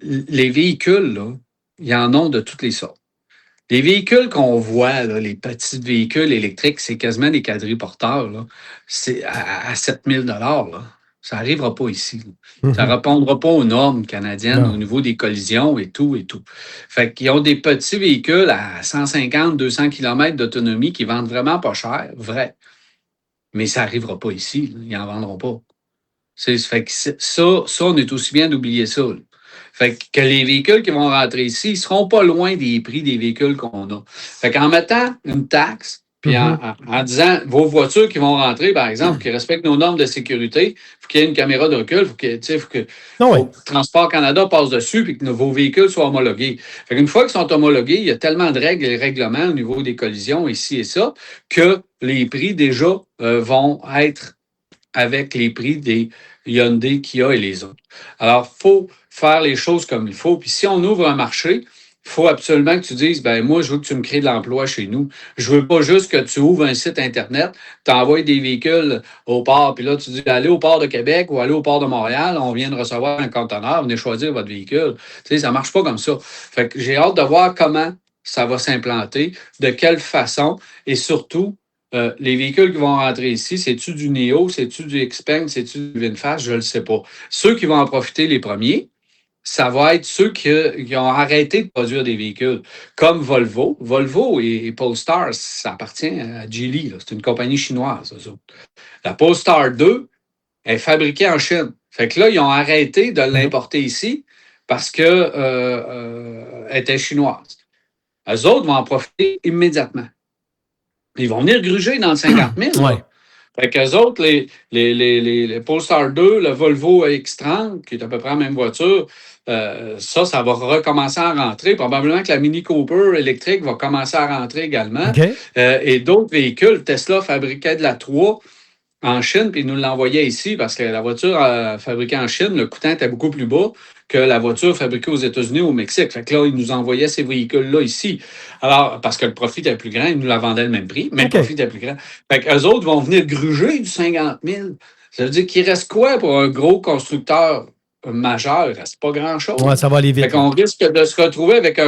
Les véhicules, là, il y en a de toutes les sortes. Les véhicules qu'on voit, là, les petits véhicules électriques, c'est quasiment des quadriporteurs. Là. C'est à 7 000 là. Ça n'arrivera pas ici. Ça ne répondra pas aux normes canadiennes au niveau des collisions et tout et tout. Fait qu'ils ont des petits véhicules à 150, 200 km d'autonomie qui vendent vraiment pas cher, vrai. Mais ça n'arrivera pas ici. Là. Ils n'en vendront pas. Fait que ça, on est aussi bien d'oublier ça. Là. Fait que les véhicules qui vont rentrer ici, ils ne seront pas loin des prix des véhicules qu'on a. Fait qu'en mettant une taxe, puis en disant, vos voitures qui vont rentrer, par exemple, qui respectent nos normes de sécurité, il faut qu'il y ait une caméra de recul, faut que Transport Canada passe dessus, puis que vos véhicules soient homologués. Fait qu'une fois qu'ils sont homologués, il y a tellement de règles et règlements au niveau des collisions, ici et ça, que les prix déjà vont être avec les prix des Hyundai, Kia et les autres. Alors, il faut faire les choses comme il faut. Puis si on ouvre un marché, il faut absolument que tu dises, moi, je veux que tu me crées de l'emploi chez nous. Je veux pas juste que tu ouvres un site Internet, tu envoies des véhicules au port, puis là, tu dis, allez au port de Québec ou allez au port de Montréal, on vient de recevoir un conteneur, venez choisir votre véhicule. Tu sais, ça marche pas comme ça. Fait que j'ai hâte de voir comment ça va s'implanter, de quelle façon, et surtout, les véhicules qui vont rentrer ici, c'est-tu du Neo, c'est-tu du Xpeng, c'est-tu du VinFast, je ne le sais pas. Ceux qui vont en profiter les premiers, ça va être ceux qui ont arrêté de produire des véhicules, comme Volvo. Volvo et Polestar, ça appartient à Geely, là. C'est une compagnie chinoise, eux autres. La Polestar 2 est fabriquée en Chine. Fait que là, ils ont arrêté de l'importer ici parce qu'elle était chinoise. Eux autres vont en profiter immédiatement. Ils vont venir gruger dans le 50 000. Ouais. Fait qu'eux autres, les Polestar 2, le Volvo X30, qui est à peu près la même voiture, ça va recommencer à rentrer. Probablement que la Mini Cooper électrique va commencer à rentrer également. Okay. Et d'autres véhicules, Tesla fabriquait de la 3 en Chine, puis ils nous l'envoyaient ici parce que la voiture fabriquée en Chine, le coûtant était beaucoup plus bas que la voiture fabriquée aux États-Unis ou au Mexique. Fait que là, ils nous envoyaient ces véhicules-là ici. Alors, parce que le profit était plus grand, ils nous la vendaient le même prix, mais le profit était plus grand. Fait qu'eux autres vont venir gruger du 50 000. Ça veut dire qu'il reste quoi pour un gros constructeur majeur? Il reste pas grand-chose. Ouais, ça va aller vite. Fait qu'on risque de se retrouver avec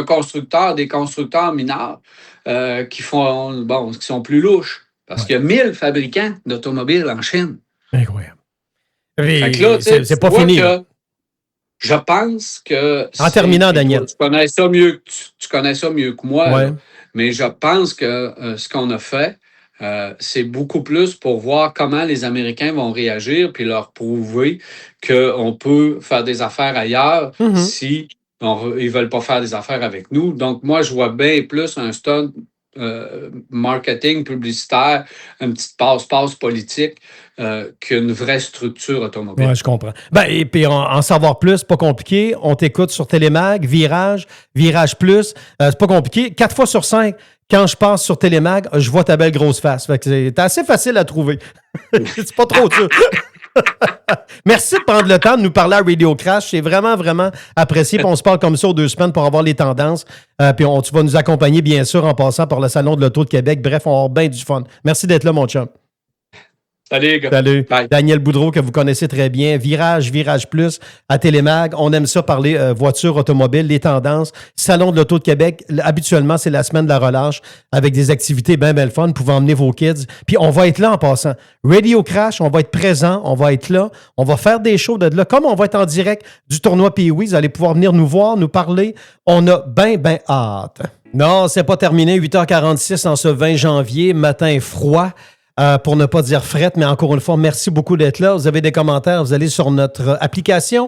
des constructeurs mineurs qui sont plus louches. Parce qu'il y a 1000 fabricants d'automobiles en Chine. Incroyable. Fait que là, c'est pas fini. Je pense que... En terminant, Daniel. Tu connais ça mieux que moi, mais je pense que ce qu'on a fait, c'est beaucoup plus pour voir comment les Américains vont réagir puis leur prouver qu'on peut faire des affaires ailleurs si ils ne veulent pas faire des affaires avec nous. Donc, moi, je vois bien plus un stunt marketing publicitaire, une petite passe-passe politique qu'une vraie structure automobile. Oui, je comprends. Et puis, en savoir plus, pas compliqué. On t'écoute sur Télémag, Virage Plus. C'est pas compliqué. 4 fois sur 5, quand je passe sur Télémag, je vois ta belle grosse face. Fait que c'est assez facile à trouver. C'est pas trop dur. Merci de prendre le temps de nous parler à Radio Crash. C'est vraiment, vraiment apprécié. Puis on se parle comme ça aux 2 semaines pour avoir les tendances. Puis tu vas nous accompagner, bien sûr, en passant par le Salon de l'Auto de Québec. Bref, on va avoir bien du fun. Merci d'être là, mon chum. Salut, les gars. Salut. Bye. Daniel Boudreau, que vous connaissez très bien. Virage Plus à Télémag. On aime ça parler voitures, automobiles, les tendances. Salon de l'Auto de Québec. Habituellement, c'est la semaine de la relâche avec des activités bien, bien fun. Vous pouvez emmener vos kids. Puis on va être là en passant. Radio Crash, on va être présent. On va être là. On va faire des shows de là. Comme on va être en direct du tournoi Pee-Wee, vous allez pouvoir venir nous voir, nous parler. On a bien, bien hâte. Non, c'est pas terminé. 8h46 en ce 20 janvier. Matin froid. Pour ne pas dire frette, mais encore une fois, merci beaucoup d'être là. Vous avez des commentaires, vous allez sur notre application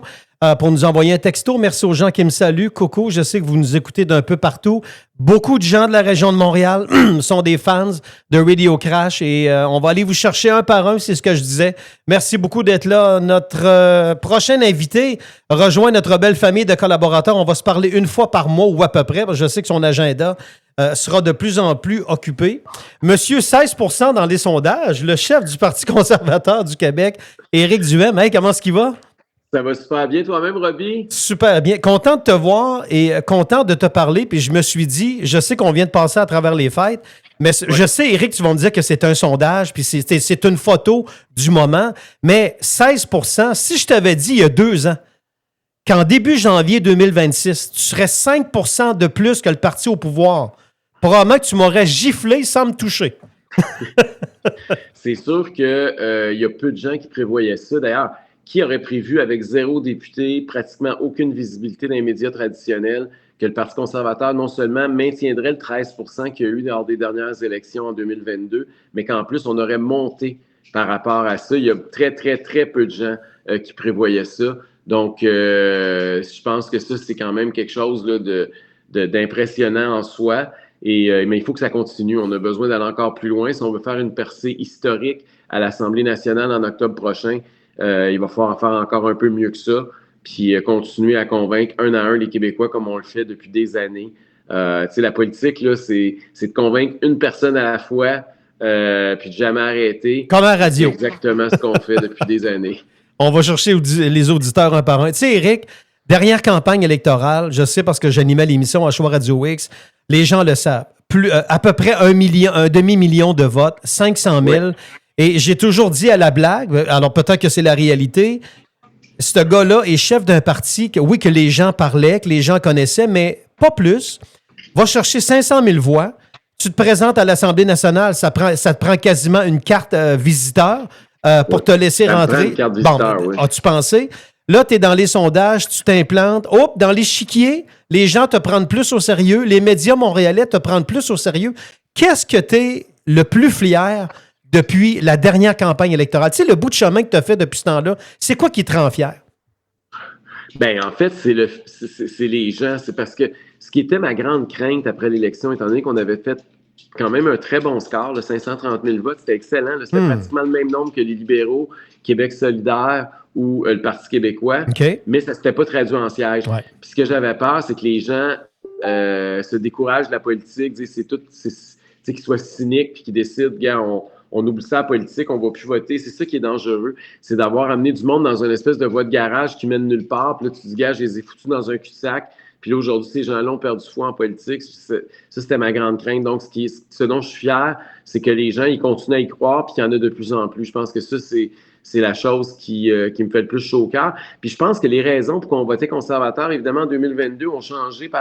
pour nous envoyer un texto. Merci aux gens qui me saluent. Coucou, je sais que vous nous écoutez d'un peu partout. Beaucoup de gens de la région de Montréal sont des fans de Radio Crash et on va aller vous chercher un par un, c'est ce que je disais. Merci beaucoup d'être là. Notre prochain invité rejoint notre belle famille de collaborateurs. On va se parler une fois par mois ou à peu près, parce que je sais que son agenda sera de plus en plus occupé. Monsieur 16% dans les sondages, le chef du Parti conservateur du Québec, Éric Duhem. Hey, comment est-ce qu'il va? Ça va super bien toi-même, Robbie? Super bien. Content de te voir et content de te parler. Puis je me suis dit, je sais qu'on vient de passer à travers les fêtes, mais je sais, Éric, tu vas me dire que c'est un sondage, puis c'est une photo du moment, mais 16%, si je t'avais dit il y a 2 ans qu'en début janvier 2026, tu serais 5% de plus que le parti au pouvoir, probablement que tu m'aurais giflé sans me toucher. C'est sûr qu'il y a peu de gens qui prévoyaient ça. D'ailleurs, qui aurait prévu avec 0 député, pratiquement aucune visibilité dans les médias traditionnels, que le Parti conservateur non seulement maintiendrait le 13% qu'il y a eu lors des dernières élections en 2022, mais qu'en plus, on aurait monté par rapport à ça. Il y a très, très, très peu de gens qui prévoyaient ça. Donc, je pense que ça, c'est quand même quelque chose là, d'impressionnant en soi. Mais il faut que ça continue. On a besoin d'aller encore plus loin. Si on veut faire une percée historique à l'Assemblée nationale en octobre prochain, il va falloir faire encore un peu mieux que ça, puis continuer à convaincre un à un les Québécois comme on le fait depuis des années. La politique, là, c'est de convaincre une personne à la fois, puis de jamais arrêter. Comme à la radio. C'est exactement ce qu'on fait depuis des années. On va chercher les auditeurs un par un. Tu sais, Éric, dernière campagne électorale, je sais parce que j'animais l'émission à Choix Radio X, les gens le savent. À peu près un demi-million de votes, 500 000. Ouais. Et j'ai toujours dit à la blague, alors peut-être que c'est la réalité, ce gars-là est chef d'un parti que, oui, que les gens parlaient, que les gens connaissaient, mais pas plus. Va chercher 500 000 voix. Tu te présentes à l'Assemblée nationale, ça te prend quasiment une carte visiteur pour te laisser rentrer. Une carte visiteur, oui. As-tu pensé? Là, tu es dans les sondages, tu t'implantes. Hop, dans l'échiquier, les gens te prennent plus au sérieux. Les médias montréalais te prennent plus au sérieux. Qu'est-ce que tu es le plus fier depuis la dernière campagne électorale? Tu sais, le bout de chemin que tu as fait depuis ce temps-là, c'est quoi qui te rend fier? Bien, en fait, c'est les gens. C'est parce que ce qui était ma grande crainte après l'élection, étant donné qu'on avait fait quand même un très bon score, là, 530 000 votes, c'était excellent. Là, c'était pratiquement le même nombre que les libéraux, Québec solidaire ou le Parti québécois, mais ça ne s'était pas traduit en siège. Ouais. Puis ce que j'avais peur, c'est que les gens se découragent de la politique, disent qu'ils soient cyniques puis qu'ils décident, gars, on oublie ça à la politique, on ne va plus voter. C'est ça qui est dangereux. C'est d'avoir amené du monde dans une espèce de voie de garage qui mène nulle part. Puis là, tu te dis, gars, je les ai foutus dans un cul-de-sac. Puis là, aujourd'hui, ces gens-là ont perdu foi en politique. Ça, c'était ma grande crainte. Donc, ce dont je suis fier, c'est que les gens, ils continuent à y croire puis qu'il y en a de plus en plus. Je pense que ça, c'est la chose qui me fait le plus chaud au cœur. Puis je pense que les raisons pour qu'on votait conservateur, évidemment, en 2022, ont changé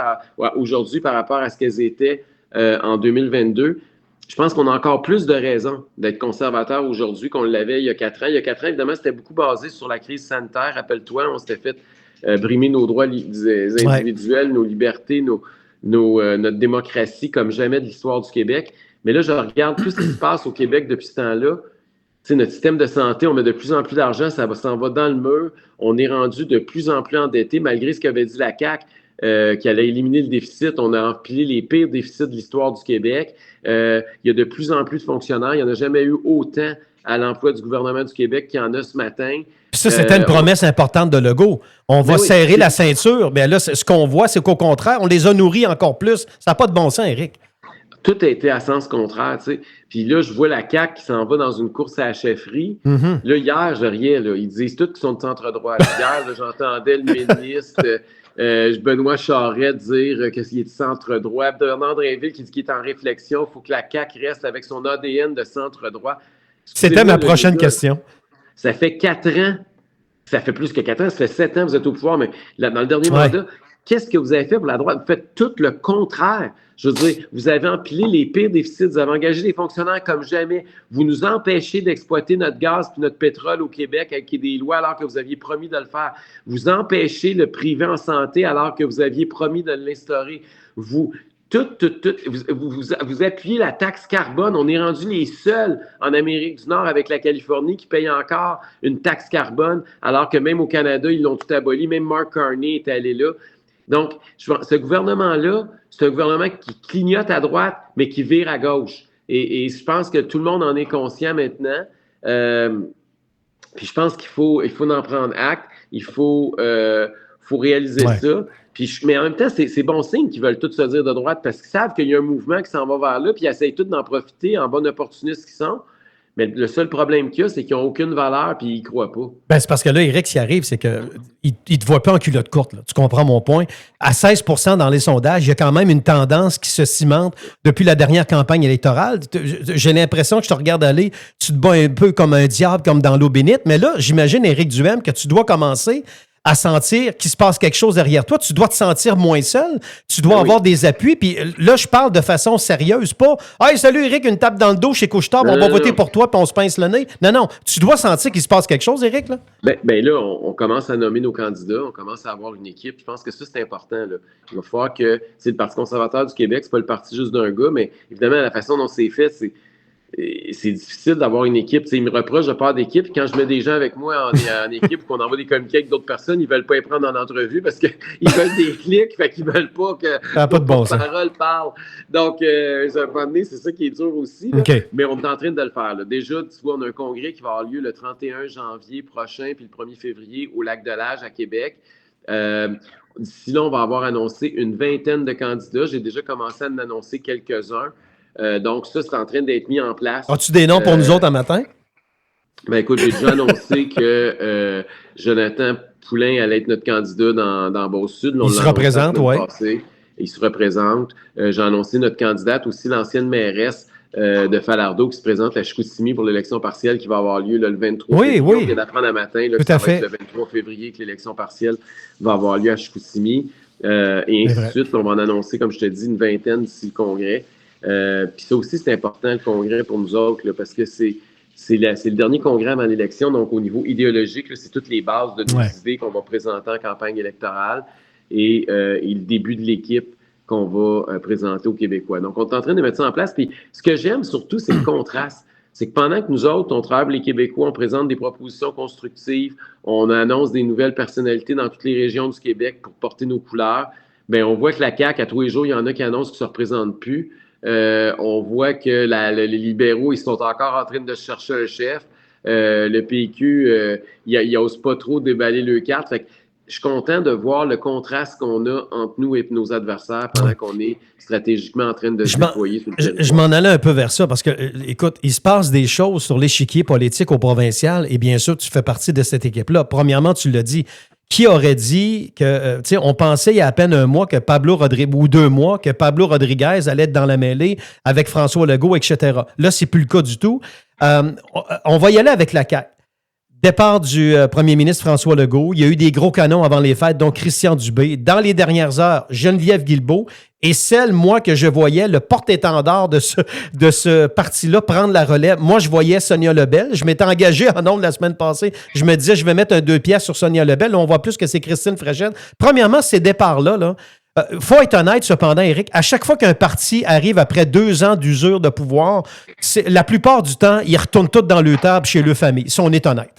aujourd'hui par rapport à ce qu'elles étaient en 2022. Je pense qu'on a encore plus de raisons d'être conservateur aujourd'hui qu'on l'avait il y a 4 ans. Il y a 4 ans, évidemment, c'était beaucoup basé sur la crise sanitaire. Rappelle-toi, on s'était fait brimer nos droits individuels, nos libertés, notre démocratie comme jamais de l'histoire du Québec. Mais là, je regarde tout ce qui se passe au Québec depuis ce temps-là. Tu sais, notre système de santé, on met de plus en plus d'argent, ça s'en va dans le mur. On est rendu de plus en plus endetté, malgré ce qu'avait dit la CAQ, qui allait éliminer le déficit. On a empilé les pires déficits de l'histoire du Québec. Il y a de plus en plus de fonctionnaires. Il n'y en a jamais eu autant à l'emploi du gouvernement du Québec qu'il y en a ce matin. Puis ça, c'était une promesse importante de Legault. On va serrer la ceinture. Bien là, ce qu'on voit, c'est qu'au contraire, on les a nourris encore plus. Ça n'a pas de bon sens, Éric. Tout a été à sens contraire, tu sais. Puis là, je vois la CAQ qui s'en va dans une course à la chefferie. Mm-hmm. Là, hier, je riais, là. Ils disent tous qu'ils sont de centre-droit. Hier, là, j'entendais le ministre Benoît Charest dire qu'il est de centre-droit. Bernard Drinville qui dit qu'il est en réflexion. Il faut que la CAQ reste avec son ADN de centre-droit. C'était ma prochaine question. Ça fait 4 ans. Ça fait plus que 4 ans. Ça fait 7 ans que vous êtes au pouvoir. Mais là, dans le dernier mandat, qu'est-ce que vous avez fait pour la droite? Vous faites tout le contraire. Je veux dire, vous avez empilé les pires déficits, vous avez engagé des fonctionnaires comme jamais, vous nous empêchez d'exploiter notre gaz et notre pétrole au Québec avec des lois alors que vous aviez promis de le faire. Vous empêchez le privé en santé alors que vous aviez promis de l'instaurer. Vous appuyez la taxe carbone. On est rendu les seuls en Amérique du Nord avec la Californie qui payent encore une taxe carbone alors que même au Canada, ils l'ont tout aboli. Même Mark Carney est allé là. Donc, ce gouvernement-là, c'est un gouvernement qui clignote à droite, mais qui vire à gauche. Et je pense que tout le monde en est conscient maintenant. Puis je pense qu'il faut en prendre acte. Il faut réaliser ça. Mais en même temps, c'est bon signe qu'ils veulent tous se dire de droite parce qu'ils savent qu'il y a un mouvement qui s'en va vers là, puis ils essayent tous d'en profiter en bon opportuniste qu'ils sont. Mais le seul problème qu'il y a, c'est qu'ils n'ont aucune valeur puis ils n'y croient pas. Ben, c'est parce que là, Éric, ce qui arrive, c'est qu'il ne te voit pas en culotte courte. Là. Tu comprends mon point? À 16 % dans les sondages, il y a quand même une tendance qui se cimente depuis la dernière campagne électorale. J'ai l'impression que je te regarde aller, tu te bats un peu comme un diable, comme dans l'eau bénite. Mais là, j'imagine, Éric Duhaime, que tu dois commencer à sentir qu'il se passe quelque chose derrière toi. Tu dois te sentir moins seul. Tu dois avoir des appuis. Puis là, je parle de façon sérieuse. Pas « Hey, salut Éric, une tape dans le dos chez Couche-Tard, on va voter pour toi puis on se pince le nez. » Non. Tu dois sentir qu'il se passe quelque chose, Éric, là? Ben là, on commence à nommer nos candidats. On commence à avoir une équipe. Je pense que ça, c'est important. Là. Il va falloir que le Parti conservateur du Québec, c'est pas le parti juste d'un gars, mais évidemment, la façon dont c'est fait, c'est difficile d'avoir une équipe. T'sais, ils me reprochent de pas d'équipe. Quand je mets des gens avec moi en équipe ou qu'on envoie des communiqués avec d'autres personnes, ils veulent pas les prendre en entrevue parce qu'ils veulent des clics, fait qu'ils veulent pas que la parole parle. Donc, à un moment donné, c'est ça qui est dur aussi. Okay. Mais on est en train de le faire. Là. Déjà, tu vois, on a un congrès qui va avoir lieu le 31 janvier prochain puis le 1er février au Lac-de-L'Âge à Québec. D'ici là, on va avoir annoncé une vingtaine de candidats. J'ai déjà commencé à en annoncer quelques-uns. Donc, ça, c'est en train d'être mis en place. As-tu des noms pour nous autres un matin? Ben écoute, j'ai déjà annoncé que Jonathan Poulain allait être notre candidat dans Beauce-Sud. Il se représente, oui. Il se représente. J'ai annoncé notre candidate aussi, l'ancienne mairesse de Falardeau, qui se présente à Chicoutimi pour l'élection partielle qui va avoir lieu le 23 février. Oui. On vient d'apprendre un matin que ça va être le 23 février que l'élection partielle va avoir lieu à Chicoutimi. Et ainsi de suite. On va en annoncer, comme je te dis, une vingtaine d'ici le congrès. Puis ça aussi, c'est important, le congrès, pour nous autres, là, parce que c'est le dernier congrès avant l'élection, donc au niveau idéologique, là, c'est toutes les bases de nos idées qu'on va présenter en campagne électorale et le début de l'équipe qu'on va présenter aux Québécois. Donc, on est en train de mettre ça en place. Puis ce que j'aime surtout, c'est le contraste. C'est que pendant que nous autres, on travaille les Québécois, on présente des propositions constructives, on annonce des nouvelles personnalités dans toutes les régions du Québec pour porter nos couleurs, bien, on voit que la CAQ, à tous les jours, il y en a qui annoncent qu'ils ne se représentent plus. On voit que les libéraux, ils sont encore en train de chercher un chef. Le PQ, il n'ose pas trop déballer le carte. Fait que je suis content de voir le contraste qu'on a entre nous et nos adversaires pendant qu'on est stratégiquement en train de se déployer sur le territoire. Je m'en allais un peu vers ça parce que, écoute, il se passe des choses sur l'échiquier politique au provincial et bien sûr, tu fais partie de cette équipe-là. Premièrement, tu l'as dit. Qui aurait dit que, tu sais, on pensait il y a à peine un mois que ou 2 mois, que Pablo Rodriguez allait être dans la mêlée avec François Legault, etc. Là, c'est plus le cas du tout. On va y aller avec la CAQ. Départ du premier ministre François Legault. Il y a eu des gros canons avant les fêtes, dont Christian Dubé. Dans les dernières heures, Geneviève Guilbeault. Et celle, moi, que je voyais, le porte-étendard de ce parti-là, prendre la relève. Moi, je voyais Sonia Lebel. Je m'étais engagé en ondes la semaine passée. Je me disais, je vais mettre un 2 piastres sur Sonia Lebel. Là, on voit plus que c'est Christine Fréchette. Premièrement, ces départs-là, faut être honnête, cependant, Éric, à chaque fois qu'un parti arrive après 2 ans d'usure de pouvoir, la plupart du temps, ils retournent tous dans le table chez leur famille, si on est honnête.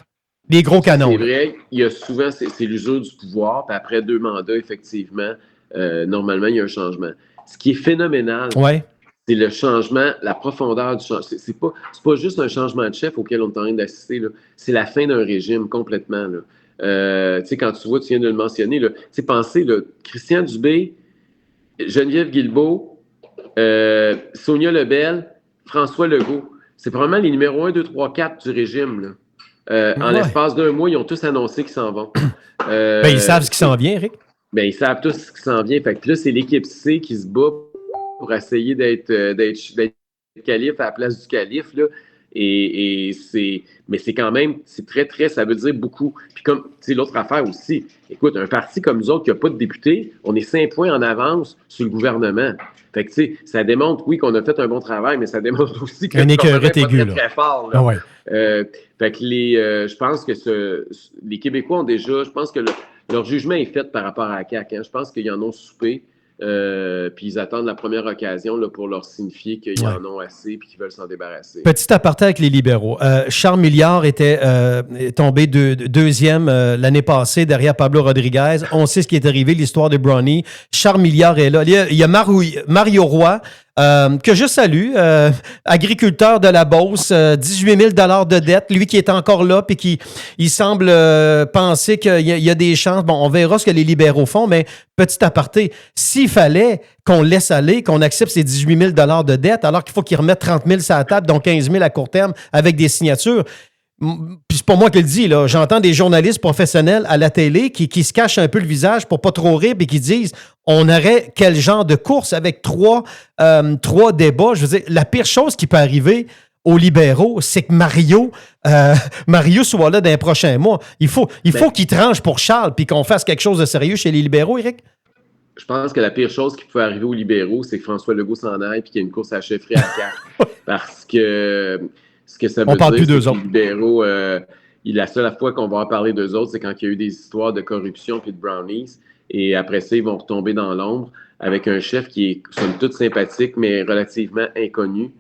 Les gros canons. C'est vrai, il y a souvent, c'est l'usure du pouvoir, puis après 2 mandats, effectivement, normalement, il y a un changement. Ce qui est phénoménal, c'est le changement, la profondeur du changement. C'est pas juste un changement de chef auquel on est en train d'assister, là. C'est la fin d'un régime complètement, là. Tu sais, quand tu vois, tu viens de le mentionner, là, tu sais, pensez, là, Christian Dubé, Geneviève Guilbeault, Sonia Lebel, François Legault. C'est probablement les numéros 1, 2, 3, 4 du régime, là. En l'espace d'1 mois, ils ont tous annoncé qu'ils s'en vont. Ils savent ce qui s'en vient, Eric. Ils savent tous ce qui s'en vient. Fait que là, c'est l'équipe C qui se bat pour essayer d'être calife à la place du calife, là. Mais c'est quand même, c'est très, très, ça veut dire beaucoup. Puis comme, tu sais, l'autre affaire aussi, écoute, un parti comme nous autres qui n'a pas de députés, on est 5 points en avance sur le gouvernement. Fait que, tu sais, ça démontre, oui, qu'on a fait un bon travail, mais ça démontre aussi que c'est pas très, très fort. Là. Ah ouais. Fait que je pense que les Québécois ont déjà, je pense que leur jugement est fait par rapport à la CAQ. Hein. Je pense qu'ils en ont soupé. Puis ils attendent la première occasion là, pour leur signifier qu'ils en ont assez et qu'ils veulent s'en débarrasser. Petit aparté avec les libéraux. Charles Milliard était tombé deuxième l'année passée derrière Pablo Rodriguez. On sait ce qui est arrivé, l'histoire de Brownie. Charles Milliard est là. Il y a Mario Roy, que je salue, agriculteur de la Beauce, 18 000 $ de dette, lui qui est encore là, puis qui il semble penser qu'il y a des chances. Bon, on verra ce que les libéraux font, mais petit aparté, s'il fallait qu'on laisse aller, qu'on accepte ces 18 000 $ de dette, alors qu'il faut qu'ils remettent 30 000 sur la table, dont 15 000 à court terme, avec des signatures, puis c'est pas moi qui le dis, là. J'entends des journalistes professionnels à la télé qui se cachent un peu le visage pour pas trop rire et qui disent on aurait quel genre de course avec trois débats. Je veux dire, la pire chose qui peut arriver aux libéraux, c'est que Mario soit là dans les prochains mois. Il faut qu'il tranche pour Charles puis qu'on fasse quelque chose de sérieux chez les libéraux, Éric. Je pense que la pire chose qui peut arriver aux libéraux, c'est que François Legault s'en aille et qu'il y ait une course à la chefferie à CAQ. Parce que ce que ça veut dire, c'est que les libéraux, la seule fois qu'on va en parler d'eux autres, c'est quand il y a eu des histoires de corruption puis de brownies. Et après ça, ils vont retomber dans l'ombre avec un chef qui est, somme toute, sympathique, mais relativement inconnu.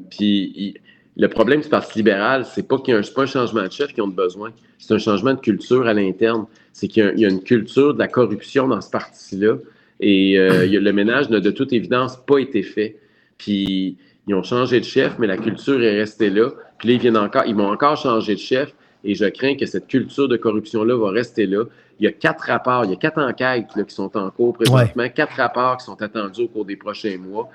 Puis le problème du Parti libéral, c'est pas un changement de chef qu'ils ont besoin. C'est un changement de culture à l'interne. C'est qu'il y a une culture de la corruption dans ce parti-là. Et le ménage n'a de toute évidence pas été fait. Puis ils ont changé de chef, mais la culture est restée là. Puis là, ils vont encore changer de chef. Et je crains que cette culture de corruption-là va rester là. Il y a 4 rapports, il y a 4 enquêtes là, qui sont en cours présentement, 4 rapports qui sont attendus au cours des prochains mois.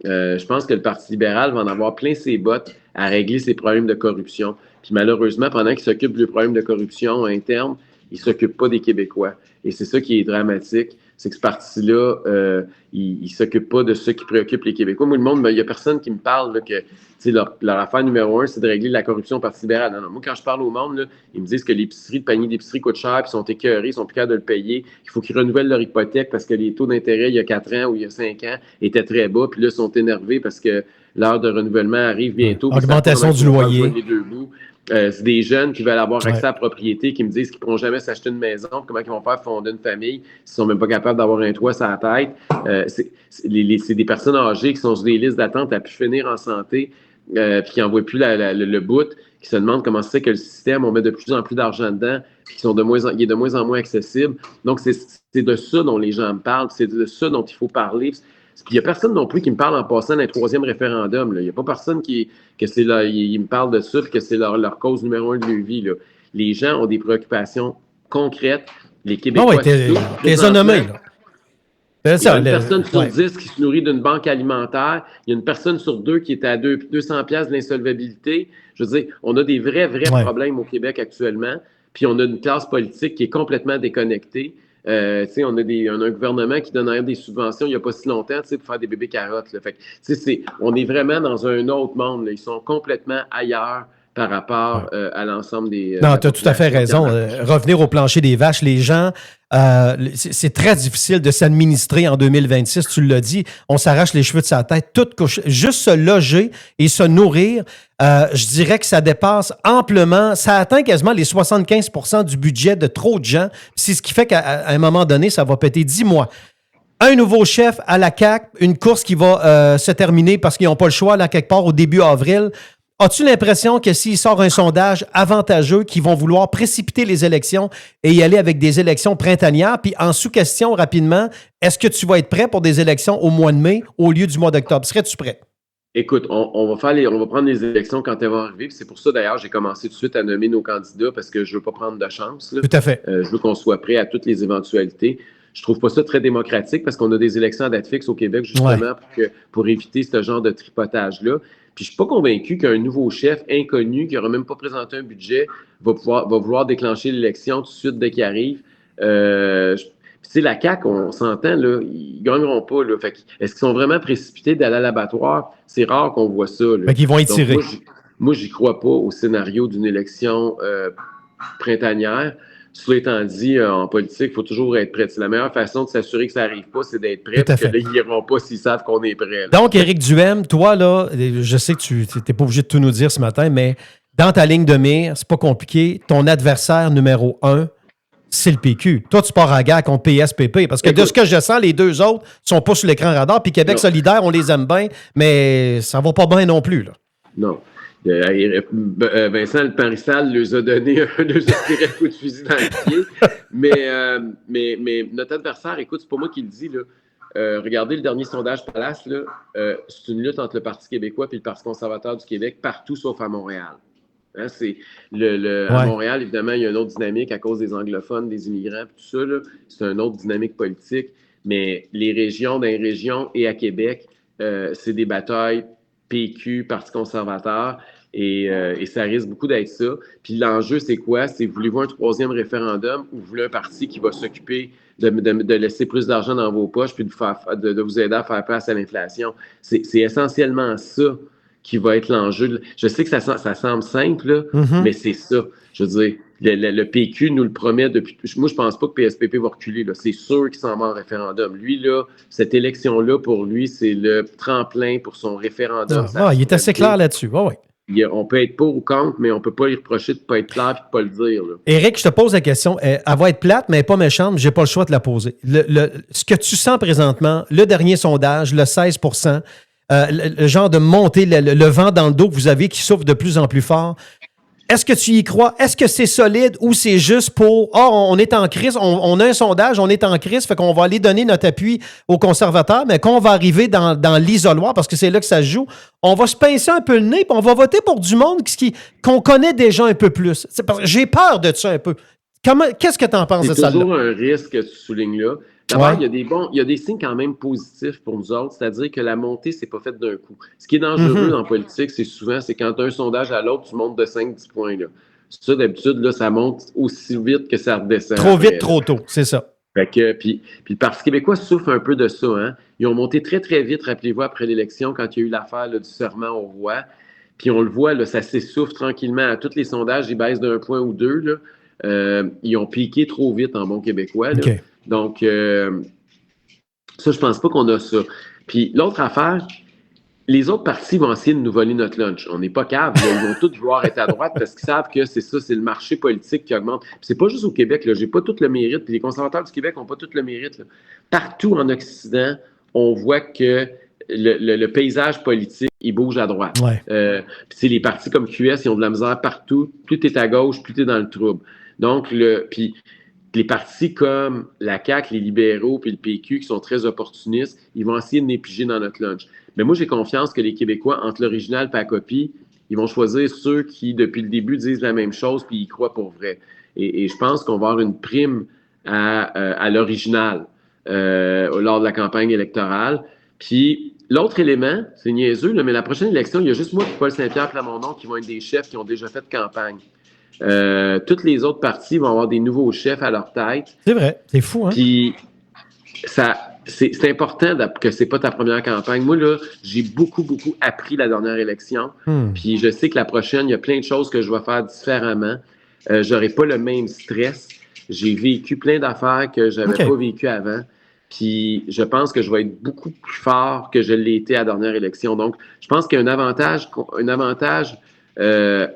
Je pense que le Parti libéral va en avoir plein ses bottes à régler ses problèmes de corruption. Puis malheureusement, pendant qu'il s'occupe du problème de corruption interne, il ne s'occupe pas des Québécois. Et c'est ça qui est dramatique. C'est que ce parti-là, il ne s'occupe pas de ce qui préoccupe les Québécois. Moi, il n'y a personne qui me parle là, que leur affaire numéro 1, c'est de régler la corruption au Parti libéral. Non. Moi, quand je parle au monde, là, ils me disent que l'épicerie, le panier d'épicerie coûte cher, puis ils sont écœurés, ils sont plus capables de le payer. Il faut qu'ils renouvellent leur hypothèque parce que les taux d'intérêt, il y a 4 ans ou il y a 5 ans, étaient très bas. Puis là, ils sont énervés parce que l'heure de renouvellement arrive bientôt. Augmentation du loyer. C'est des jeunes qui veulent avoir accès à la propriété, qui me disent qu'ils ne pourront jamais s'acheter une maison, comment ils vont faire fonder une famille s'ils ne sont même pas capables d'avoir un toit sur la tête. C'est des personnes âgées qui sont sur des listes d'attente à pu finir en santé, puis qui n'en voient plus le bout, qui se demandent comment c'est que le système, on met de plus en plus d'argent dedans, puis il est de moins en moins accessible. Donc, c'est de ça dont les gens me parlent, c'est de ça dont il faut parler. Puis il n'y a personne non plus qui me parle en passant d'un 3e référendum. Il n'y a pas personne qui me parle de ça et que c'est leur cause numéro 1 de leur vie. Là. Les gens ont des préoccupations concrètes. Les Québécois... t'es nommé. Il y a une personne sur 10 qui se nourrit d'une banque alimentaire. Il y a une personne sur 2 qui est à 200 $, de l'insolvabilité. Je veux dire, on a des vrais problèmes au Québec actuellement. Puis on a une classe politique qui est complètement déconnectée. On a un gouvernement qui donne des subventions il n'y a pas si longtemps pour faire des bébés carottes. Là. Fait que, on est vraiment dans un autre monde. Là. Ils sont complètement ailleurs par rapport à l'ensemble des... Non, tu as tout à fait raison. Revenir au plancher des vaches, les gens, c'est très difficile de s'administrer en 2026, tu l'as dit. On s'arrache les cheveux de sa tête, juste se loger et se nourrir. Je dirais que ça dépasse amplement, ça atteint quasiment les 75% du budget de trop de gens. C'est ce qui fait qu'à un moment donné, ça va péter. Dis-moi, un nouveau chef à la CAQ, une course qui va se terminer parce qu'ils n'ont pas le choix là quelque part au début avril. As-tu l'impression que s'il sort un sondage avantageux, qu'ils vont vouloir précipiter les élections et y aller avec des élections printanières? Puis en sous-question, rapidement, est-ce que tu vas être prêt pour des élections au mois de mai au lieu du mois d'octobre? Serais-tu prêt? Écoute, on va prendre les élections quand elles vont arriver. C'est pour ça, d'ailleurs, j'ai commencé tout de suite à nommer nos candidats parce que je ne veux pas prendre de chance. Là. Tout à fait. Je veux qu'on soit prêt à toutes les éventualités. Je trouve pas ça très démocratique parce qu'on a des élections à date fixe au Québec, justement, pour éviter ce genre de tripotage-là. Puis je suis pas convaincu qu'un nouveau chef inconnu, qui n'aura même pas présenté un budget, va vouloir déclencher l'élection tout de suite dès qu'il arrive. La CAQ, on s'entend, là, ils gagneront pas. Là. Fait est-ce qu'ils sont vraiment précipités d'aller à l'abattoir? C'est rare qu'on voit ça. Là. Fait qu'ils vont étirer. Moi, j'y crois pas au scénario d'une élection printanière. Cela étant dit, en politique, il faut toujours être prêt. C'est la meilleure façon de s'assurer que ça n'arrive pas, c'est d'être prêt. Parce que là, ils n'iront pas s'ils savent qu'on est prêt. Là. Donc, Éric Duhaime, toi, là, je sais que tu n'es pas obligé de tout nous dire ce matin, mais dans ta ligne de mire, c'est pas compliqué. Ton adversaire numéro 1, c'est le PQ. Toi, tu pars à la guerre contre PSPP. Parce que de ce que je sens, les deux autres sont pas sur l'écran radar. Puis Québec solidaire, on les aime bien, mais ça va pas bien non plus. Là. Non. Vincent Le Parissal leur a donné un coup de fusil dans le pied. Mais notre adversaire, écoute, c'est pas moi qui le dis, là. regardez le dernier sondage Palace, là, c'est une lutte entre le Parti québécois et le Parti conservateur du Québec, partout sauf à Montréal. Hein, c'est à Montréal, évidemment, il y a une autre dynamique à cause des anglophones, des immigrants, tout ça. Là, c'est une autre dynamique politique. Mais les régions, dans les régions et à Québec, c'est des batailles PQ, Parti conservateur, et ça risque beaucoup d'être ça. Puis l'enjeu, c'est quoi? C'est voulez-vous un troisième référendum ou voulez un parti qui va s'occuper de laisser plus d'argent dans vos poches puis de vous aider à faire face à l'inflation? C'est essentiellement ça qui va être l'enjeu. Je sais que ça semble simple, là, mais c'est ça. Je veux dire, le PQ nous le promet depuis... Moi, je pense pas que PSPP va reculer. Là. C'est sûr qu'il s'en va en référendum. Lui, là, cette élection-là, pour lui, c'est le tremplin pour son référendum. Il est assez clair là-dessus. On peut être pour ou contre, mais on peut pas lui reprocher de ne pas être clair et de ne pas le dire. Là. Éric, je te pose la question. Elle va être plate, mais elle n'est pas méchante. Je n'ai pas le choix de la poser. Ce que tu sens présentement, le dernier sondage, le 16 %, le genre de montée, le vent dans le dos que vous avez qui souffle de plus en plus fort. Est-ce que tu y crois? Est-ce que c'est solide ou c'est juste pour « on est en crise, on a un sondage, on est en crise, fait qu'on va aller donner notre appui aux conservateurs, mais quand on va arriver dans l'isoloir, parce que c'est là que ça se joue, on va se pincer un peu le nez puis on va voter pour du monde qu'on connaît déjà un peu plus. » J'ai peur de ça un peu. Qu'est-ce que tu en penses de ça? C'est toujours un risque que tu soulignes là. D'abord, il y a des signes quand même positifs pour nous autres, c'est-à-dire que la montée, c'est pas faite d'un coup. Ce qui est dangereux dans la politique, c'est quand tu as un sondage à l'autre, tu montes de 5-10 points. Là. Ça, d'habitude, là, ça monte aussi vite que ça redescend. Trop vite, trop tôt, c'est ça. Fait que, puis le Parti québécois souffre un peu de ça. Hein? Ils ont monté très, très vite, rappelez-vous, après l'élection, quand il y a eu l'affaire là, du serment au roi. Puis on le voit, là, ça s'essouffle tranquillement. À tous les sondages, ils baissent d'un point ou deux. Là. Ils ont piqué trop vite en bon québécois. Là. Okay. Donc, ça, je pense pas qu'on a ça. Puis l'autre affaire, les autres partis vont essayer de nous voler notre lunch. On n'est pas cave. Ils vont tous vouloir être à droite parce qu'ils savent que c'est ça, c'est le marché politique qui augmente. Puis c'est pas juste au Québec. J'ai pas tout le mérite. Puis les conservateurs du Québec n'ont pas tout le mérite. Là. Partout en Occident, on voit que le paysage politique, il bouge à droite. Puis les partis comme QS, ils ont de la misère partout. Plus tu es à gauche, plus tu es dans le trouble. Donc, puis les partis comme la CAQ, les libéraux puis le PQ qui sont très opportunistes, ils vont essayer de nous piger dans notre lunch. Mais moi, j'ai confiance que les Québécois, entre l'original et la copie, ils vont choisir ceux qui, depuis le début, disent la même chose puis ils y croient pour vrai. Et je pense qu'on va avoir une prime à l'original lors de la campagne électorale. Puis l'autre élément, c'est niaiseux, là, mais la prochaine élection, il y a juste moi et Paul Saint-Pierre Plamondon qui vont être des chefs qui ont déjà fait campagne. Toutes les autres partis vont avoir des nouveaux chefs à leur tête. C'est vrai, c'est fou, hein? Puis c'est important que c'est pas ta première campagne. Moi, là, j'ai beaucoup appris la dernière élection. Puis je sais que la prochaine, il y a plein de choses que je vais faire différemment. J'aurai pas le même stress. J'ai vécu plein d'affaires que j'avais pas vécu avant. Puis je pense que je vais être beaucoup plus fort que je l'ai été à la dernière élection. Donc, je pense qu'il y a un avantage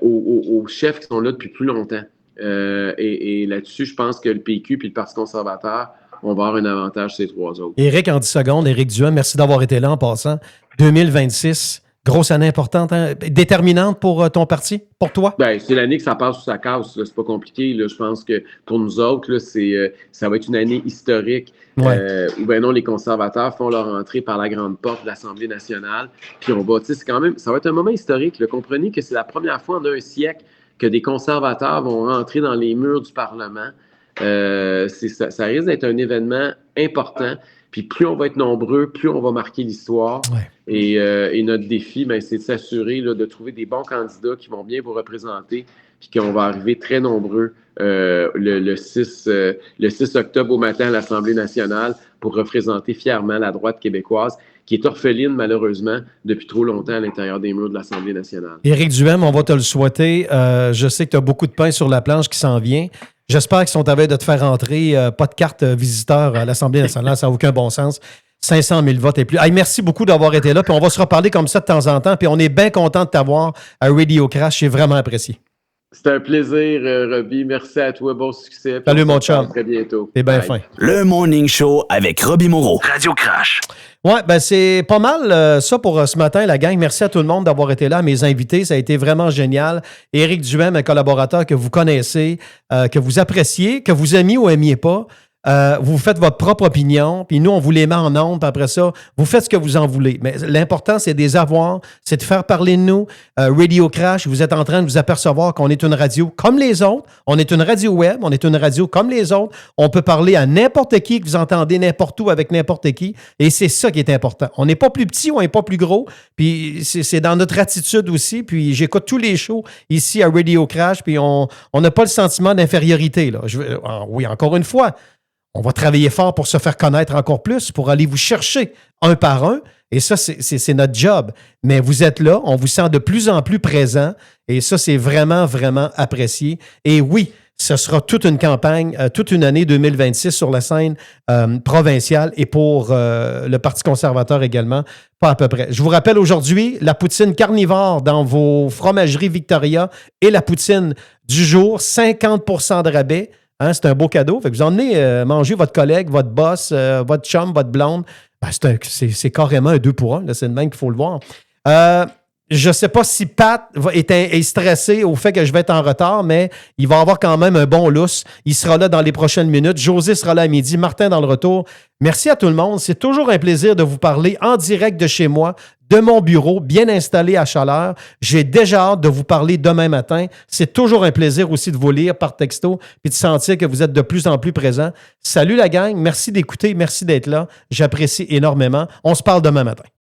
aux chefs qui sont là depuis plus longtemps. Et là-dessus, je pense que le PQ puis le Parti conservateur vont avoir un avantage sur ces trois autres. Éric, en 10 secondes, Éric Duhem, merci d'avoir été là en passant. 2026, grosse année importante, hein? Déterminante pour ton parti, pour toi? Bien, c'est l'année que ça passe sous sa casse. C'est pas compliqué. Là. Je pense que pour nous autres, là, ça va être une année historique où ben non, les conservateurs font leur entrée par la grande porte de l'Assemblée nationale. Puis on va, c'est quand même, ça va être un moment historique. Là. Comprenez que c'est la première fois en un siècle que des conservateurs vont rentrer dans les murs du Parlement. Ça risque d'être un événement important. Puis plus on va être nombreux, plus on va marquer l'histoire. Et notre défi, ben, c'est de s'assurer là, de trouver des bons candidats qui vont bien vous représenter, puis qu'on va arriver très nombreux le 6 octobre au matin à l'Assemblée nationale pour représenter fièrement la droite québécoise, qui est orpheline, malheureusement, depuis trop longtemps à l'intérieur des murs de l'Assemblée nationale. Éric Duhem, on va te le souhaiter. Je sais que tu as beaucoup de pain sur la planche qui s'en vient. J'espère qu'ils sont à veille de te faire entrer. Pas de carte visiteur à l'Assemblée nationale, ça n'a aucun bon sens. 500 000 votes et plus. Hey, merci beaucoup d'avoir été là. Puis on va se reparler comme ça de temps en temps. Puis on est bien content de t'avoir à Radio Crash. J'ai vraiment apprécié. C'était un plaisir, Robbie. Merci à toi. Bon succès. Salut, mon chum. À très bientôt. T'es bien fin. Le Morning Show avec Robbie Moreau. Radio Crash. Ouais, ben c'est pas mal ça pour ce matin, la gang. Merci à tout le monde d'avoir été là, mes invités. Ça a été vraiment génial. Éric Duhem, un collaborateur que vous connaissez, que vous appréciez, que vous aimiez ou aimiez pas. vous faites votre propre opinion, puis nous, on vous les met en ondes, puis après ça, vous faites ce que vous en voulez. Mais l'important, c'est de les avoir, c'est de faire parler de nous. Radio Crash, vous êtes en train de vous apercevoir qu'on est une radio comme les autres. On est une radio web, on est une radio comme les autres. On peut parler à n'importe qui, que vous entendez n'importe où avec n'importe qui, et c'est ça qui est important. On n'est pas plus petit, on n'est pas plus gros, puis c'est dans notre attitude aussi, puis j'écoute tous les shows ici à Radio Crash, puis on n'a pas le sentiment d'infériorité, là. Oui, encore une fois, on va travailler fort pour se faire connaître encore plus, pour aller vous chercher un par un. Et ça, c'est notre job. Mais vous êtes là, on vous sent de plus en plus présent. Et ça, c'est vraiment, vraiment apprécié. Et oui, ce sera toute une campagne, toute une année 2026 sur la scène provinciale et pour le Parti conservateur également, pas à peu près. Je vous rappelle aujourd'hui, la poutine carnivore dans vos fromageries Victoria et la poutine du jour, 50% de rabais. Hein, c'est un beau cadeau. Fait que vous emmenez manger votre collègue, votre boss, votre chum, votre blonde. Ben, c'est carrément un 2 pour 1. Là, c'est le même qu'il faut le voir. Je ne sais pas si Pat est stressé au fait que je vais être en retard, mais il va avoir quand même un bon lousse. Il sera là dans les prochaines minutes. José sera là à midi. Martin dans le retour. Merci à tout le monde. C'est toujours un plaisir de vous parler en direct de chez moi, de mon bureau, bien installé à chaleur. J'ai déjà hâte de vous parler demain matin. C'est toujours un plaisir aussi de vous lire par texto et de sentir que vous êtes de plus en plus présents. Salut la gang. Merci d'écouter. Merci d'être là. J'apprécie énormément. On se parle demain matin.